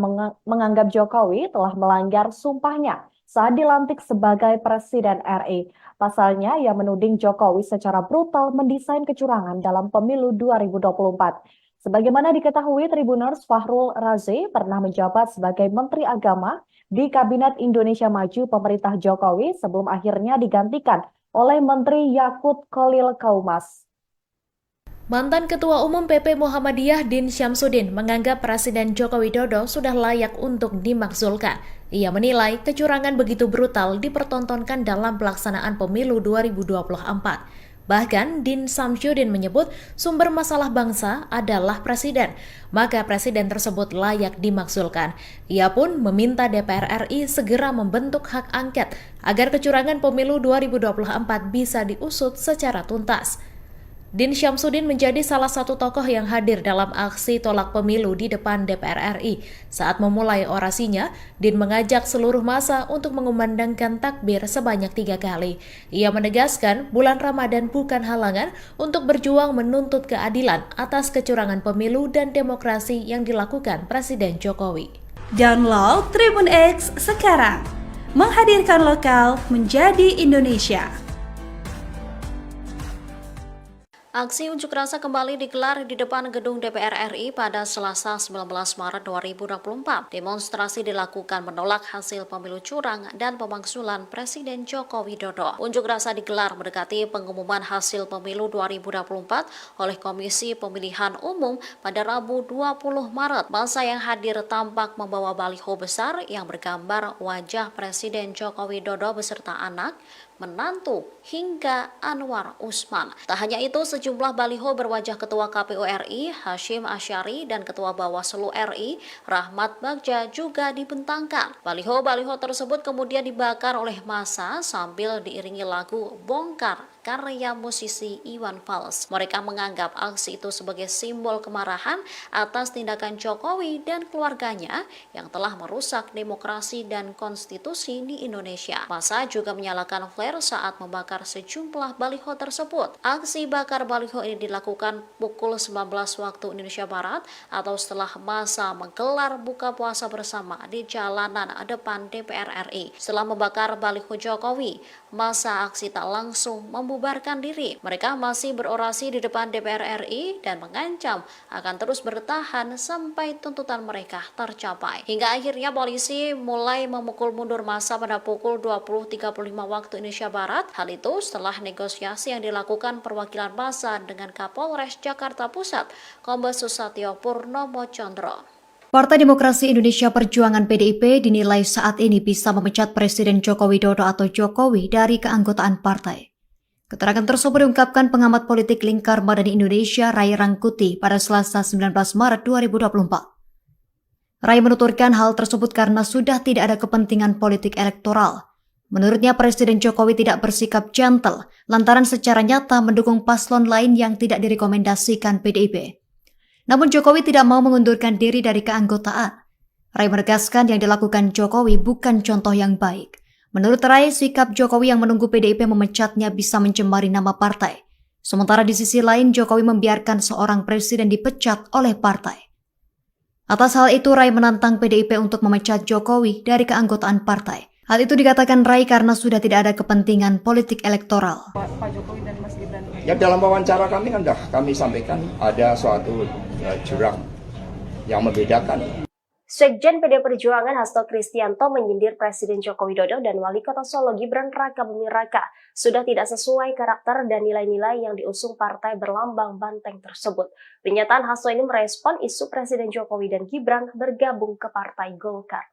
menganggap Jokowi telah melanggar sumpahnya saat dilantik sebagai Presiden RI. Pasalnya, ia menuding Jokowi secara brutal mendesain kecurangan dalam pemilu 2024. Sebagaimana diketahui, Tribuners, Fahrul Razi pernah menjabat sebagai Menteri Agama di Kabinet Indonesia Maju pemerintah Jokowi sebelum akhirnya digantikan oleh Menteri Yakut Khalil Qaumas. Mantan Ketua Umum PP Muhammadiyah Din Syamsuddin menganggap Presiden Joko Widodo sudah layak untuk dimakzulkan. Ia menilai kecurangan begitu brutal dipertontonkan dalam pelaksanaan pemilu 2024. Bahkan Din Syamsuddin menyebut sumber masalah bangsa adalah presiden, maka presiden tersebut layak dimakzulkan. Ia pun meminta DPR RI segera membentuk hak angket agar kecurangan pemilu 2024 bisa diusut secara tuntas. Din Syamsuddin menjadi salah satu tokoh yang hadir dalam aksi tolak pemilu di depan DPR RI. Saat memulai orasinya, Din mengajak seluruh massa untuk mengumandangkan takbir sebanyak 3 kali. Ia menegaskan bulan Ramadan bukan halangan untuk berjuang menuntut keadilan atas kecurangan pemilu dan demokrasi yang dilakukan Presiden Jokowi. Download Tribun X sekarang, menghadirkan lokal menjadi Indonesia. Aksi unjuk rasa kembali digelar di depan gedung DPR RI pada Selasa 19 Maret 2024. Demonstrasi dilakukan menolak hasil pemilu curang dan pemakzulan Presiden Joko Widodo. Unjuk rasa digelar mendekati pengumuman hasil pemilu 2024 oleh Komisi Pemilihan Umum pada Rabu 20 Maret. Massa yang hadir tampak membawa baliho besar yang bergambar wajah Presiden Joko Widodo beserta anak, menantu, hingga Anwar Usman. Tak hanya itu, sejumlah baliho berwajah Ketua KPU RI, Hashim Asyari, dan Ketua Bawaslu RI, Rahmat Bagja juga dibentangkan. Baliho-baliho tersebut kemudian dibakar oleh massa sambil diiringi lagu Bongkar karya musisi Iwan Fals. Mereka menganggap aksi itu sebagai simbol kemarahan atas tindakan Jokowi dan keluarganya yang telah merusak demokrasi dan konstitusi di Indonesia. Massa juga menyalakan flare saat membakar sejumlah baliho tersebut. Aksi bakar baliho ini dilakukan pukul 19 waktu Indonesia Barat atau setelah massa menggelar buka puasa bersama di jalanan depan DPR RI. Setelah membakar baliho Jokowi, massa aksi tak langsung membubarkan diri. Mereka masih berorasi di depan DPR RI dan mengancam akan terus bertahan sampai tuntutan mereka tercapai. Hingga akhirnya polisi mulai memukul mundur massa pada pukul 20.35 waktu Indonesia Barat. Hal itu setelah negosiasi yang dilakukan perwakilan massa dengan Kapolres Jakarta Pusat, Kombes Susatyo Purnomo Condro. Partai Demokrasi Indonesia Perjuangan PDIP dinilai saat ini bisa memecat Presiden Joko Widodo atau Jokowi dari keanggotaan partai. Keterangan tersebut diungkapkan pengamat politik Lingkar Madani Indonesia Ray Rangkuti pada Selasa 19 Maret 2024. Ray menuturkan hal tersebut karena sudah tidak ada kepentingan politik elektoral. Menurutnya Presiden Jokowi tidak bersikap gentle lantaran secara nyata mendukung paslon lain yang tidak direkomendasikan PDIP. Namun Jokowi tidak mau mengundurkan diri dari keanggotaan. Ray menegaskan yang dilakukan Jokowi bukan contoh yang baik. Menurut Ray, sikap Jokowi yang menunggu PDIP memecatnya bisa mencemari nama partai. Sementara di sisi lain, Jokowi membiarkan seorang presiden dipecat oleh partai. Atas hal itu, Ray menantang PDIP untuk memecat Jokowi dari keanggotaan partai. Hal itu dikatakan Ray karena sudah tidak ada kepentingan politik elektoral. Pak Jokowi dan Mas Gibran. Ya dalam wawancara kami kan sudah kami sampaikan ada suatu jurang yang membedakan. Sekjen PD Perjuangan Hasto Kristianto menyindir Presiden Joko Widodo dan Wali Kota Solo Gibran Raka Buming Raka sudah tidak sesuai karakter dan nilai-nilai yang diusung partai berlambang banteng tersebut. Pernyataan Hasto ini merespon isu Presiden Jokowi dan Gibran bergabung ke Partai Golkar.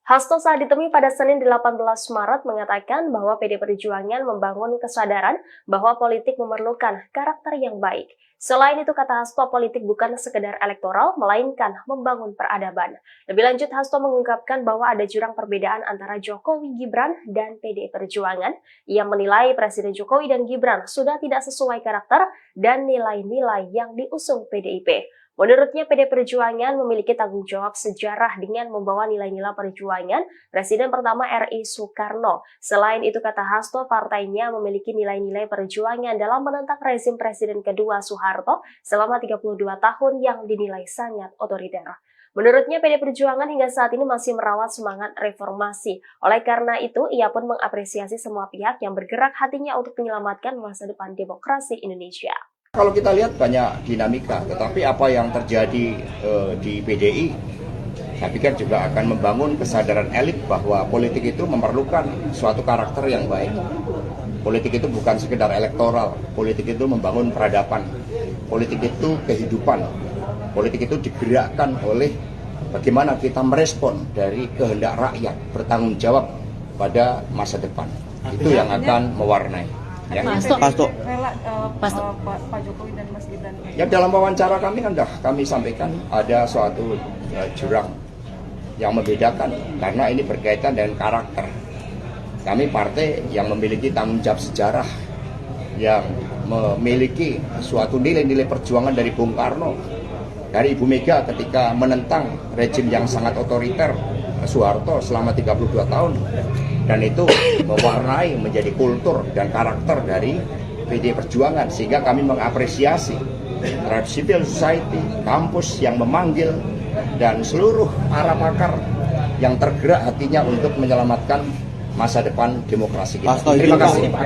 Hasto saat ditemui pada Senin 18 Maret mengatakan bahwa PD Perjuangan membangun kesadaran bahwa politik memerlukan karakter yang baik. Selain itu, kata Hasto, politik bukan sekedar elektoral, melainkan membangun peradaban. Lebih lanjut, Hasto mengungkapkan bahwa ada jurang perbedaan antara Jokowi, Gibran, dan PD Perjuangan. Ia menilai Presiden Jokowi dan Gibran sudah tidak sesuai karakter dan nilai-nilai yang diusung PDIP. Menurutnya, PD Perjuangan memiliki tanggung jawab sejarah dengan membawa nilai-nilai perjuangan Presiden pertama RI Soekarno. Selain itu, kata Hasto, partainya memiliki nilai-nilai perjuangan dalam menentang rezim Presiden kedua Soeharto selama 32 tahun yang dinilai sangat otoriter. Menurutnya, PD Perjuangan hingga saat ini masih merawat semangat reformasi. Oleh karena itu, ia pun mengapresiasi semua pihak yang bergerak hatinya untuk menyelamatkan masa depan demokrasi Indonesia. Kalau kita lihat banyak dinamika, tetapi apa yang terjadi di PDI, saya pikir juga akan membangun kesadaran elit bahwa politik itu memerlukan suatu karakter yang baik. Politik itu bukan sekedar elektoral, politik itu membangun peradaban, politik itu kehidupan, politik itu digerakkan oleh bagaimana kita merespon dari kehendak rakyat, bertanggung jawab pada masa depan. Itu yang akan mewarnai. Ya. Pak Jokowi dan Mas Gibran. Ya dalam wawancara kami kan sudah kami sampaikan ada suatu jurang yang membedakan karena ini berkaitan dengan karakter. Kami partai yang memiliki tanggung jawab sejarah, yang memiliki suatu nilai-nilai perjuangan dari Bung Karno, dari Ibu Mega ketika menentang rejim yang sangat otoriter Soeharto selama 32 tahun. Dan itu mewarnai menjadi kultur dan karakter dari PD Perjuangan, sehingga kami mengapresiasi terhadap civil society, kampus yang memanggil, dan seluruh para pakar yang tergerak hatinya untuk menyelamatkan masa depan demokrasi kita. Terima kasih.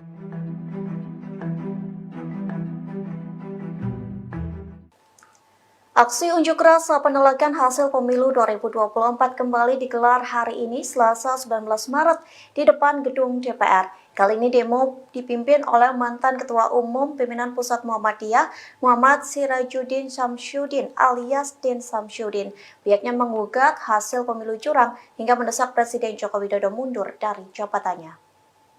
Aksi unjuk rasa penolakan hasil pemilu 2024 kembali digelar hari ini Selasa 19 Maret di depan gedung DPR. Kali ini demo dipimpin oleh mantan Ketua Umum Pimpinan Pusat Muhammadiyah Muhammad Sirajuddin Syamsuddin alias Din Syamsuddin. Pihaknya menggugat hasil pemilu curang hingga mendesak Presiden Joko Widodo mundur dari jabatannya.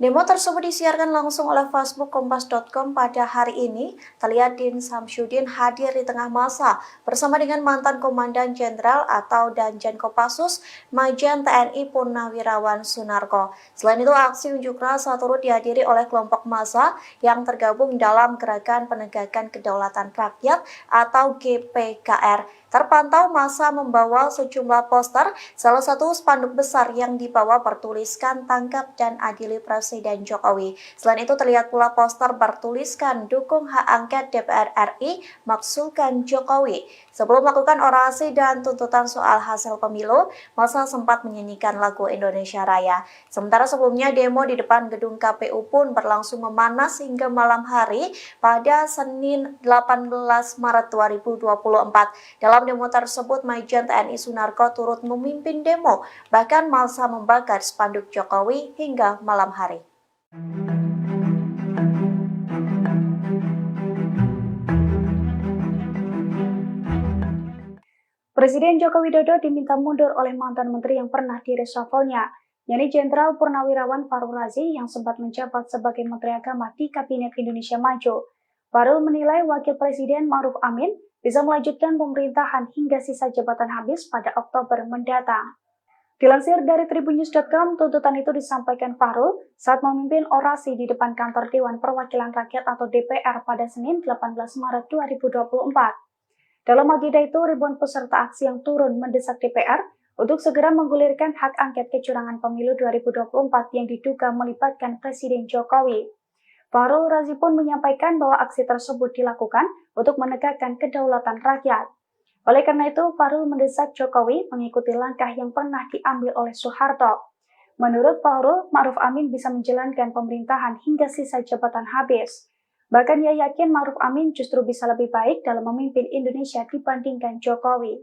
Demo tersebut disiarkan langsung oleh Facebook Kompas.com pada hari ini. Terlihat Din Syamsuddin hadir di tengah massa bersama dengan mantan Komandan Jenderal atau Danjen Kopassus Majen TNI Purnawirawan Sunarko. Selain itu, aksi unjuk rasa turut dihadiri oleh kelompok massa yang tergabung dalam Gerakan Penegakan Kedaulatan Rakyat atau GPKR. Terpantau massa membawa sejumlah poster, salah satu spanduk besar yang dibawa bertuliskan "Tangkap dan Adili Presiden Jokowi". Selain itu terlihat pula poster bertuliskan "Dukung hak angket DPR RI, maksulkan Jokowi". Sebelum melakukan orasi dan tuntutan soal hasil pemilu, massa sempat menyanyikan lagu Indonesia Raya. Sementara sebelumnya demo di depan gedung KPU pun berlangsung memanas hingga malam hari pada Senin 18 Maret 2024. Dalam demo tersebut, Majen TNI Sunarko turut memimpin demo, bahkan massa membakar spanduk Jokowi hingga malam hari. Presiden Joko Widodo diminta mundur oleh mantan menteri yang pernah direshuffle-nya, yakni Jenderal Purnawirawan Fahrul Razi yang sempat menjabat sebagai Menteri Agama di Kabinet Indonesia Maju. Fahrul menilai Wakil Presiden Ma'ruf Amin bisa melanjutkan pemerintahan hingga sisa jabatan habis pada Oktober mendatang. Dilansir dari tribunnews.com, tuntutan itu disampaikan Fahrul saat memimpin orasi di depan kantor Dewan Perwakilan Rakyat atau DPR pada Senin 18 Maret 2024. Dalam agenda itu, ribuan peserta aksi yang turun mendesak DPR untuk segera menggulirkan hak angket kecurangan pemilu 2024 yang diduga melibatkan Presiden Jokowi. Fahrul Razi pun menyampaikan bahwa aksi tersebut dilakukan untuk menegakkan kedaulatan rakyat. Oleh karena itu, Fahrul mendesak Jokowi mengikuti langkah yang pernah diambil oleh Soeharto. Menurut Fahrul, Ma'ruf Amin bisa menjalankan pemerintahan hingga sisa jabatan habis. Bahkan ia yakin Ma'ruf Amin justru bisa lebih baik dalam memimpin Indonesia dibandingkan Jokowi.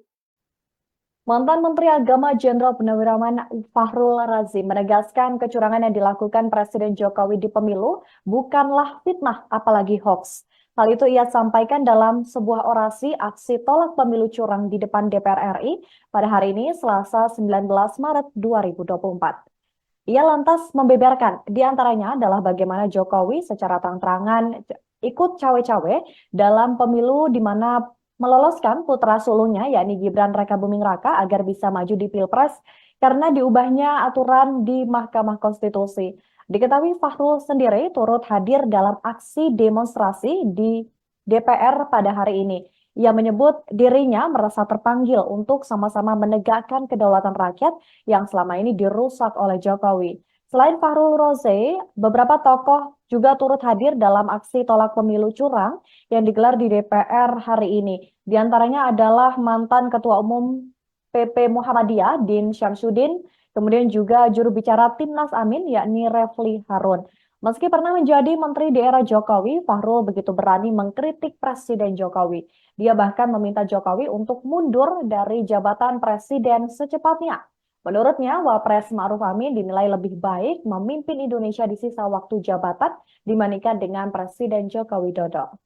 Mantan Menteri Agama Jenderal Purnawirawan Fahrul Razi menegaskan kecurangan yang dilakukan Presiden Jokowi di pemilu bukanlah fitnah apalagi hoax. Hal itu ia sampaikan dalam sebuah orasi aksi tolak pemilu curang di depan DPR RI pada hari ini Selasa 19 Maret 2024. Ia lantas membeberkan diantaranya adalah bagaimana Jokowi secara terang-terangan ikut cawe-cawe dalam pemilu di mana meloloskan putra sulungnya yakni Gibran Rakabuming Raka agar bisa maju di Pilpres karena diubahnya aturan di Mahkamah Konstitusi. Diketahui Fahrul sendiri turut hadir dalam aksi demonstrasi di DPR pada hari ini. Ia menyebut dirinya merasa terpanggil untuk sama-sama menegakkan kedaulatan rakyat yang selama ini dirusak oleh Jokowi. Selain Fahrul Razi, beberapa tokoh juga turut hadir dalam aksi tolak pemilu curang yang digelar di DPR hari ini. Di antaranya adalah mantan Ketua Umum PP Muhammadiyah Din Syamsuddin, kemudian juga juru bicara Timnas Amin yakni Refli Harun. Meski pernah menjadi menteri di era Jokowi, Fahrul begitu berani mengkritik Presiden Jokowi. Dia bahkan meminta Jokowi untuk mundur dari jabatan presiden secepatnya. Menurutnya, Wapres Ma'ruf Amin dinilai lebih baik memimpin Indonesia di sisa waktu jabatan dibandingkan dengan Presiden Joko Widodo.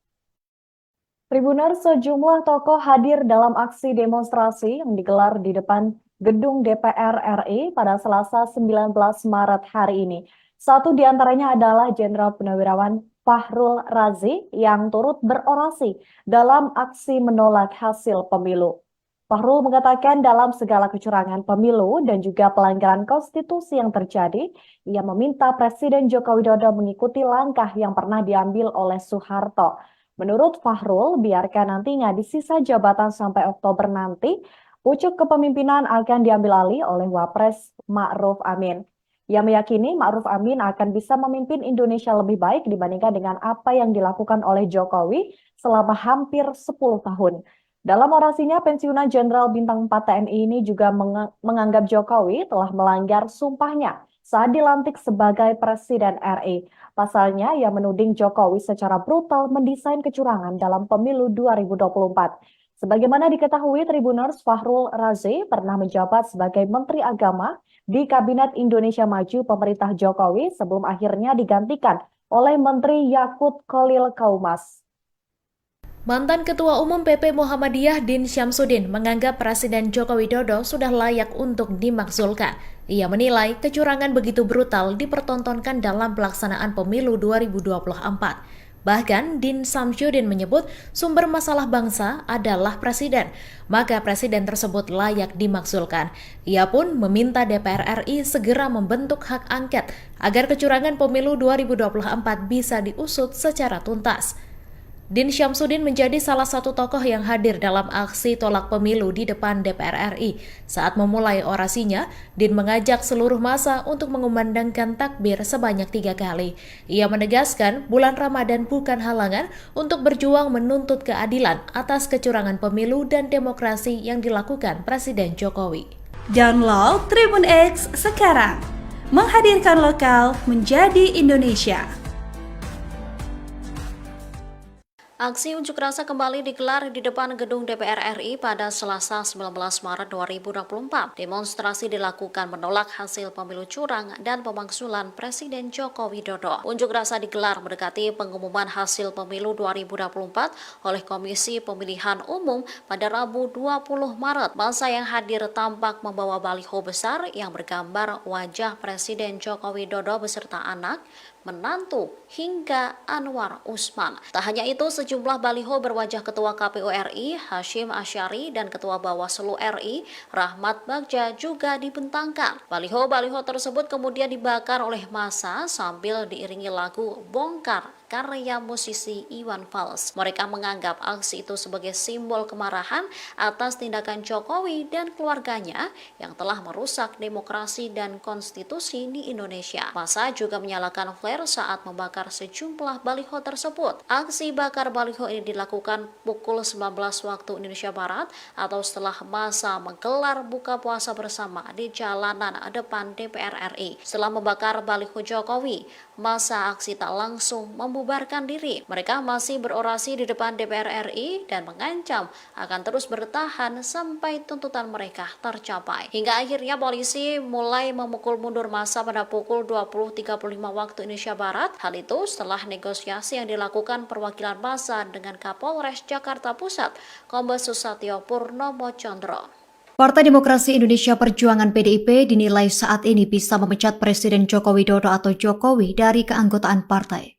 Tribuners, sejumlah tokoh hadir dalam aksi demonstrasi yang digelar di depan gedung DPR RI pada Selasa 19 Maret hari ini. Satu di antaranya adalah Jenderal Purnawirawan Fahrul Razi yang turut berorasi dalam aksi menolak hasil pemilu. Fahrul mengatakan dalam segala kecurangan pemilu dan juga pelanggaran konstitusi yang terjadi, ia meminta Presiden Joko Widodo mengikuti langkah yang pernah diambil oleh Soeharto. Menurut Fahrul, biarkan nantinya di sisa jabatan sampai Oktober nanti, pucuk kepemimpinan akan diambil alih oleh Wapres Ma'ruf Amin. Ia meyakini Ma'ruf Amin akan bisa memimpin Indonesia lebih baik dibandingkan dengan apa yang dilakukan oleh Jokowi selama hampir 10 tahun. Dalam orasinya, pensiunan Jenderal Bintang 4 TNI ini juga menganggap Jokowi telah melanggar sumpahnya saat dilantik sebagai Presiden RI. Pasalnya, ia menuding Jokowi secara brutal mendesain kecurangan dalam pemilu 2024. Sebagaimana diketahui Tribuners, Fahrul Razi pernah menjabat sebagai Menteri Agama di Kabinet Indonesia Maju pemerintah Jokowi sebelum akhirnya digantikan oleh Menteri Yakut Khalil Qaumas. Mantan Ketua Umum PP Muhammadiyah Din Syamsuddin menganggap Presiden Joko Widodo sudah layak untuk dimakzulkan. Ia menilai kecurangan begitu brutal dipertontonkan dalam pelaksanaan pemilu 2024. Bahkan Din Syamsuddin menyebut sumber masalah bangsa adalah presiden, maka presiden tersebut layak dimakzulkan. Ia pun meminta DPR RI segera membentuk hak angket agar kecurangan pemilu 2024 bisa diusut secara tuntas. Din Syamsuddin menjadi salah satu tokoh yang hadir dalam aksi tolak pemilu di depan DPR RI. Saat memulai orasinya, Din mengajak seluruh massa untuk mengumandangkan takbir sebanyak 3 kali. Ia menegaskan bulan Ramadan bukan halangan untuk berjuang menuntut keadilan atas kecurangan pemilu dan demokrasi yang dilakukan Presiden Jokowi. Download Tribun X sekarang, menghadirkan lokal menjadi Indonesia. Aksi unjuk rasa kembali digelar di depan gedung DPR RI pada Selasa 19 Maret 2024. Demonstrasi dilakukan menolak hasil pemilu curang dan pemakzulan Presiden Joko Widodo. Unjuk rasa digelar mendekati pengumuman hasil pemilu 2024 oleh Komisi Pemilihan Umum pada Rabu 20 Maret. Massa yang hadir tampak membawa baliho besar yang bergambar wajah Presiden Joko Widodo beserta anak, menantu, hingga Anwar Usman. Tak hanya itu, sejumlah baliho berwajah Ketua KPU RI, Hasyim Asyari, dan Ketua Bawaslu RI, Rahmat Bagja juga dibentangkan. Baliho-baliho tersebut kemudian dibakar oleh massa sambil diiringi lagu Bongkar karya musisi Iwan Fals. Mereka menganggap aksi itu sebagai simbol kemarahan atas tindakan Jokowi dan keluarganya yang telah merusak demokrasi dan konstitusi di Indonesia. Massa juga menyalakan flare saat membakar sejumlah baliho tersebut. Aksi bakar baliho ini dilakukan pukul 19 waktu Indonesia Barat atau setelah massa menggelar buka puasa bersama di jalanan depan DPR RI. Setelah membakar baliho Jokowi, massa aksi tak langsung membubarkan diri. Mereka masih berorasi di depan DPR RI dan mengancam akan terus bertahan sampai tuntutan mereka tercapai. Hingga akhirnya polisi mulai memukul mundur massa pada pukul 20.35 waktu Indonesia Barat. Hal itu setelah negosiasi yang dilakukan perwakilan massa dengan Kapolres Jakarta Pusat, Kombes Susatyo Purnomo Condro. Partai Demokrasi Indonesia Perjuangan PDIP dinilai saat ini bisa memecat Presiden Joko Widodo atau Jokowi dari keanggotaan partai.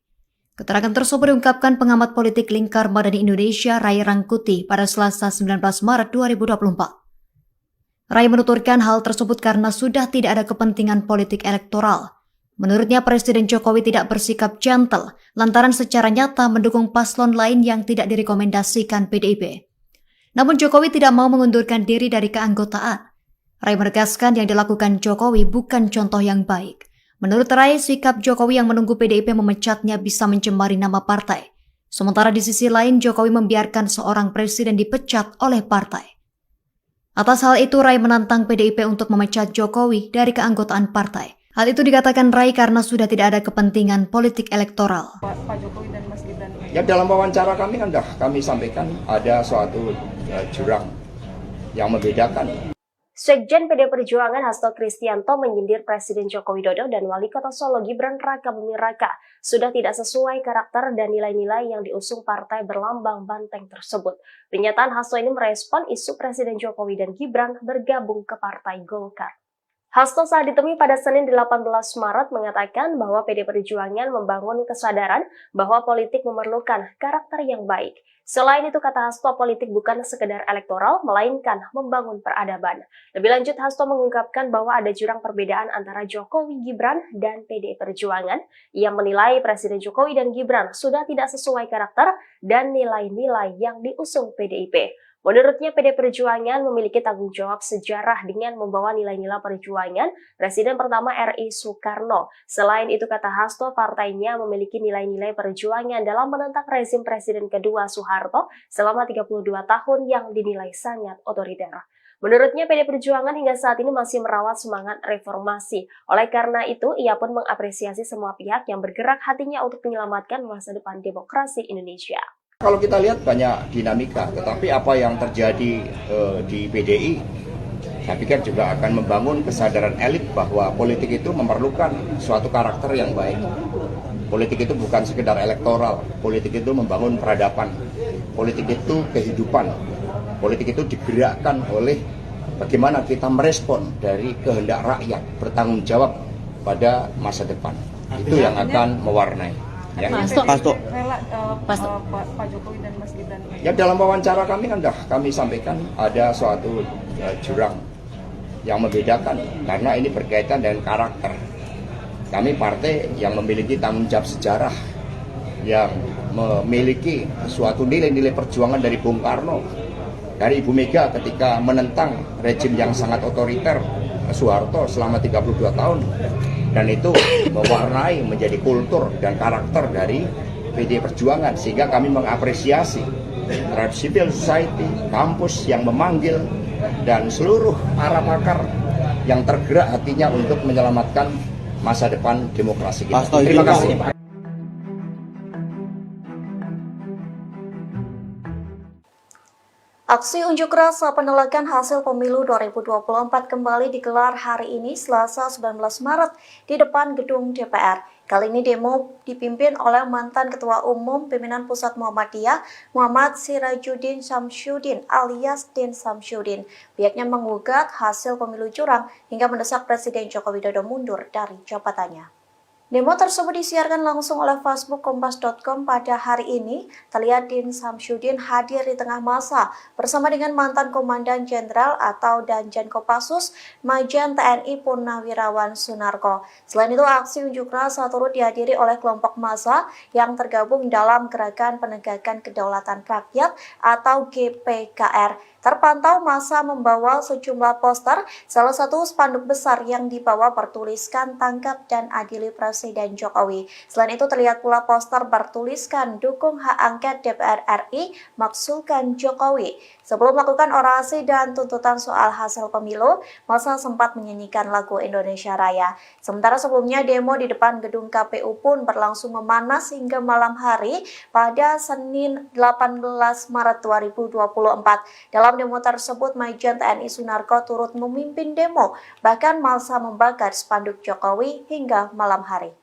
Keterangan tersebut diungkapkan pengamat politik Lingkar Madani Indonesia Ray Rangkuti pada Selasa 19 Maret 2024. Ray menuturkan hal tersebut karena sudah tidak ada kepentingan politik elektoral. Menurutnya Presiden Jokowi tidak bersikap gentle lantaran secara nyata mendukung paslon lain yang tidak direkomendasikan PDIP. Namun Jokowi tidak mau mengundurkan diri dari keanggotaan. Ray menegaskan yang dilakukan Jokowi bukan contoh yang baik. Menurut Ray, sikap Jokowi yang menunggu PDIP memecatnya bisa mencemari nama partai. Sementara di sisi lain, Jokowi membiarkan seorang presiden dipecat oleh partai. Atas hal itu, Ray menantang PDIP untuk memecat Jokowi dari keanggotaan partai. Hal itu dikatakan Ray karena sudah tidak ada kepentingan politik elektoral. Pak Jokowi dan Mas Gibran. Ya, dalam wawancara kami kan kami sampaikan ada suatu jurang yang membedakan. Sekjen PD Perjuangan Hasto Kristianto menyindir Presiden Joko Widodo dan Wali Kota Solo Gibran Raka Buming Raka sudah tidak sesuai karakter dan nilai-nilai yang diusung partai berlambang banteng tersebut. Pernyataan Hasto ini merespon isu Presiden Jokowi dan Gibran bergabung ke Partai Golkar. Hasto saat ditemui pada Senin 18 Maret mengatakan bahwa PD Perjuangan membangun kesadaran bahwa politik memerlukan karakter yang baik. Selain itu, kata Hasto, politik bukan sekedar elektoral, melainkan membangun peradaban. Lebih lanjut, Hasto mengungkapkan bahwa ada jurang perbedaan antara Jokowi, Gibran, dan PD Perjuangan. Ia menilai Presiden Jokowi dan Gibran sudah tidak sesuai karakter dan nilai-nilai yang diusung PDIP. Menurutnya, PD Perjuangan memiliki tanggung jawab sejarah dengan membawa nilai-nilai perjuangan Presiden pertama RI Soekarno. Selain itu, kata Hasto, partainya memiliki nilai-nilai perjuangan dalam menentang rezim Presiden kedua Soeharto selama 32 tahun yang dinilai sangat otoriter. Menurutnya, PD Perjuangan hingga saat ini masih merawat semangat reformasi. Oleh karena itu, ia pun mengapresiasi semua pihak yang bergerak hatinya untuk menyelamatkan masa depan demokrasi Indonesia. Kalau kita lihat banyak dinamika, tetapi apa yang terjadi di PDI, saya pikir juga akan membangun kesadaran elit bahwa politik itu memerlukan suatu karakter yang baik. Politik itu bukan sekedar elektoral, politik itu membangun peradaban. politik itu kehidupan. Politik itu digerakkan oleh bagaimana kita merespon dari kehendak rakyat, bertanggung jawab pada masa depan. Itu yang akan mewarnai. Ya. Rela Pak Jokowi dan Mas Gibran. Ya, dalam wawancara kami kan kami sampaikan ada suatu jurang yang membedakan karena ini berkaitan dengan karakter. Kami partai yang memiliki tanggung jawab sejarah, yang memiliki suatu nilai-nilai perjuangan dari Bung Karno, dari Ibu Mega ketika menentang rejim yang sangat otoriter Soeharto selama 32 tahun. Dan itu mewarnai menjadi kultur dan karakter dari PDI Perjuangan, sehingga kami mengapresiasi terhadap civil society, kampus yang memanggil, dan seluruh para pakar yang tergerak hatinya untuk menyelamatkan masa depan demokrasi kita. Terima kasih. Aksi unjuk rasa penolakan hasil pemilu 2024 kembali digelar hari ini Selasa 19 Maret di depan gedung DPR. Kali ini demo dipimpin oleh mantan Ketua Umum Pimpinan Pusat Muhammadiyah Muhammad Sirajuddin Syamsuddin alias Din Syamsuddin. Pihaknya menggugat hasil pemilu curang hingga mendesak Presiden Joko Widodo mundur dari jabatannya. Demo tersebut disiarkan langsung oleh Facebook Kompas.com pada hari ini. Terlihat Din Syamsuddin hadir di tengah masa bersama dengan mantan Komandan Jenderal atau Danjen Kopassus Majen TNI Purnawirawan Sunarko. Selain itu, aksi unjuk rasa turut dihadiri oleh kelompok massa yang tergabung dalam Gerakan Penegakan Kedaulatan Rakyat atau GPKR. Terpantau massa membawa sejumlah poster, salah satu spanduk besar yang dibawa bertuliskan "Tangkap dan Adili Presiden Jokowi". Selain itu terlihat pula poster bertuliskan "Dukung hak angket DPR RI, maksulkan Jokowi". Sebelum melakukan orasi dan tuntutan soal hasil pemilu, massa sempat menyanyikan lagu Indonesia Raya. Sementara sebelumnya demo di depan gedung KPU pun berlangsung memanas hingga malam hari pada Senin 18 Maret 2024. Dalam demo tersebut, Majen TNI Sunarko turut memimpin demo, bahkan massa membakar spanduk Jokowi hingga malam hari.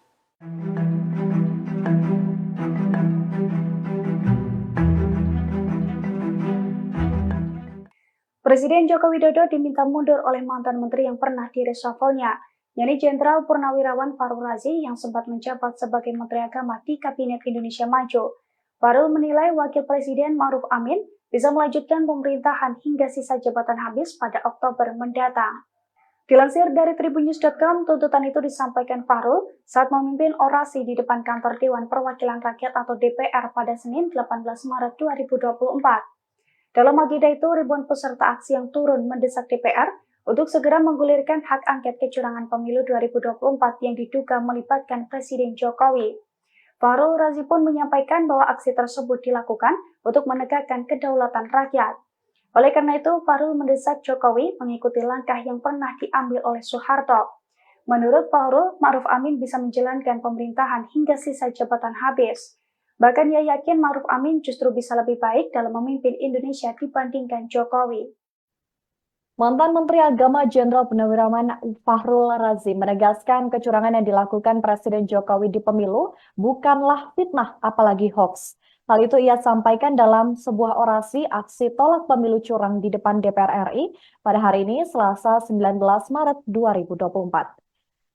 Presiden Joko Widodo diminta mundur oleh mantan menteri yang pernah direshuffle-nya, yakni Jenderal Purnawirawan Fahrul Razi yang sempat menjabat sebagai Menteri Agama di Kabinet Indonesia Maju. Fahrul menilai Wakil Presiden Ma'ruf Amin bisa melanjutkan pemerintahan hingga sisa jabatan habis pada Oktober mendatang. Dilansir dari tribunnews.com, tuntutan itu disampaikan Fahrul saat memimpin orasi di depan kantor Dewan Perwakilan Rakyat atau DPR pada Senin 18 Maret 2024. Dalam agenda itu, ribuan peserta aksi yang turun mendesak DPR untuk segera menggulirkan hak angket kecurangan pemilu 2024 yang diduga melibatkan Presiden Jokowi. Fahrul Razi pun menyampaikan bahwa aksi tersebut dilakukan untuk menegakkan kedaulatan rakyat. Oleh karena itu, Fahrul mendesak Jokowi mengikuti langkah yang pernah diambil oleh Soeharto. Menurut Fahrul, Ma'ruf Amin bisa menjalankan pemerintahan hingga sisa jabatan habis. Bahkan ia yakin Ma'ruf Amin justru bisa lebih baik dalam memimpin Indonesia dibandingkan Jokowi. Mantan Menteri Agama Jenderal Purnawirawan Fahrul Razi menegaskan kecurangan yang dilakukan Presiden Jokowi di pemilu bukanlah fitnah apalagi hoax. Hal itu ia sampaikan dalam sebuah orasi aksi tolak pemilu curang di depan DPR RI pada hari ini Selasa 19 Maret 2024.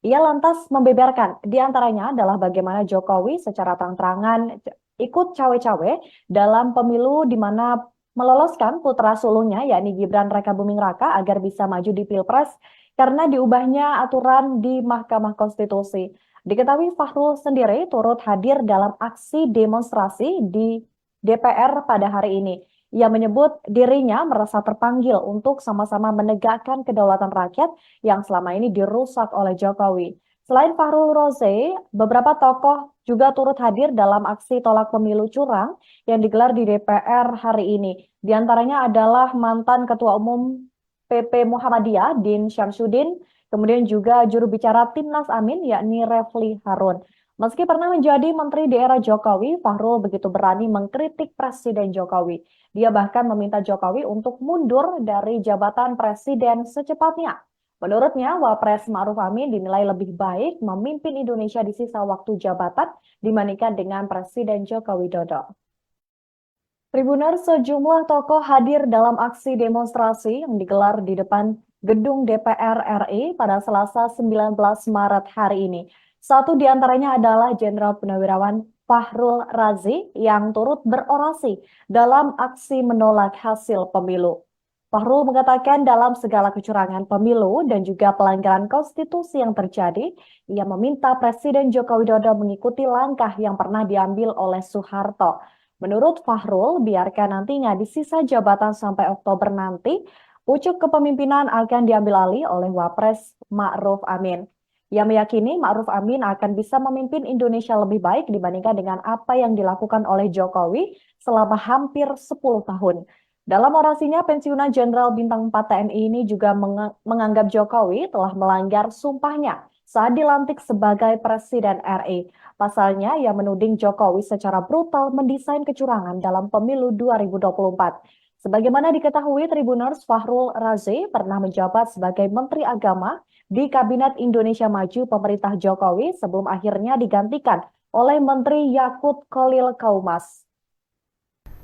Ia lantas membeberkan diantaranya adalah bagaimana Jokowi secara terang-terangan ikut cawe-cawe dalam pemilu di mana meloloskan putra sulungnya yakni Gibran Rakabuming Raka agar bisa maju di Pilpres karena diubahnya aturan di Mahkamah Konstitusi. Diketahui Fahrul sendiri turut hadir dalam aksi demonstrasi di DPR pada hari ini. Ia menyebut dirinya merasa terpanggil untuk sama-sama menegakkan kedaulatan rakyat yang selama ini dirusak oleh Jokowi. Selain Fahrul Razi, beberapa tokoh juga turut hadir dalam aksi tolak pemilu curang yang digelar di DPR hari ini. Di antaranya adalah mantan Ketua Umum PP Muhammadiyah Din Syamsuddin, kemudian juga juru bicara Timnas Amin yakni Refli Harun. Meski pernah menjadi menteri di era Jokowi, Fahrul begitu berani mengkritik Presiden Jokowi. Dia bahkan meminta Jokowi untuk mundur dari jabatan presiden secepatnya. Menurutnya, Wapres Ma'ruf Amin dinilai lebih baik memimpin Indonesia di sisa waktu jabatan dibandingkan dengan Presiden Joko Widodo. Tribuners, sejumlah tokoh hadir dalam aksi demonstrasi yang digelar di depan gedung DPR RI pada Selasa 19 Maret hari ini. Satu di antaranya adalah Jenderal Purnawirawan Fahrul Razi yang turut berorasi dalam aksi menolak hasil pemilu. Fahrul mengatakan dalam segala kecurangan pemilu dan juga pelanggaran konstitusi yang terjadi, ia meminta Presiden Joko Widodo mengikuti langkah yang pernah diambil oleh Soeharto. Menurut Fahrul, biarkan nantinya di sisa jabatan sampai Oktober nanti, pucuk kepemimpinan akan diambil alih oleh Wapres Ma'ruf Amin. Ia meyakini Ma'ruf Amin akan bisa memimpin Indonesia lebih baik dibandingkan dengan apa yang dilakukan oleh Jokowi selama hampir 10 tahun. Dalam orasinya, pensiunan Jenderal Bintang 4 TNI ini juga menganggap Jokowi telah melanggar sumpahnya saat dilantik sebagai Presiden RI. Pasalnya, ia menuding Jokowi secara brutal mendesain kecurangan dalam pemilu 2024. Sebagaimana diketahui, Tribuners, Fahrul Razi pernah menjabat sebagai Menteri Agama di Kabinet Indonesia Maju pemerintah Jokowi sebelum akhirnya digantikan oleh Menteri Yakut Khalil Qaumas.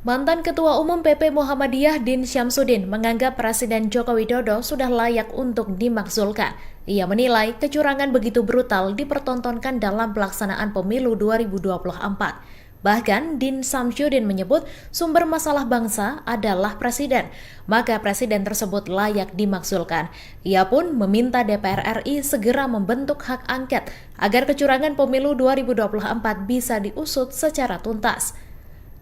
Mantan Ketua Umum PP Muhammadiyah Din Syamsuddin menganggap Presiden Joko Widodo sudah layak untuk dimakzulkan. Ia menilai kecurangan begitu brutal dipertontonkan dalam pelaksanaan pemilu 2024. Bahkan Din Syamsuddin menyebut sumber masalah bangsa adalah presiden, maka presiden tersebut layak dimakzulkan. Ia pun meminta DPR RI segera membentuk hak angket agar kecurangan pemilu 2024 bisa diusut secara tuntas.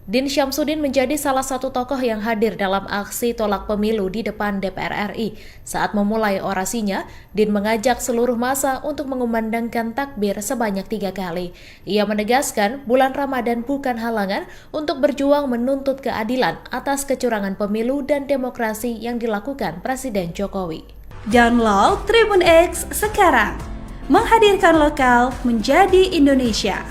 Din Syamsuddin menjadi salah satu tokoh yang hadir dalam aksi tolak pemilu di depan DPR RI. Saat memulai orasinya, Din mengajak seluruh massa untuk mengumandangkan takbir sebanyak 3 kali. Ia menegaskan bulan Ramadan bukan halangan untuk berjuang menuntut keadilan atas kecurangan pemilu dan demokrasi yang dilakukan Presiden Jokowi. Download Tribun X sekarang, menghadirkan lokal menjadi Indonesia.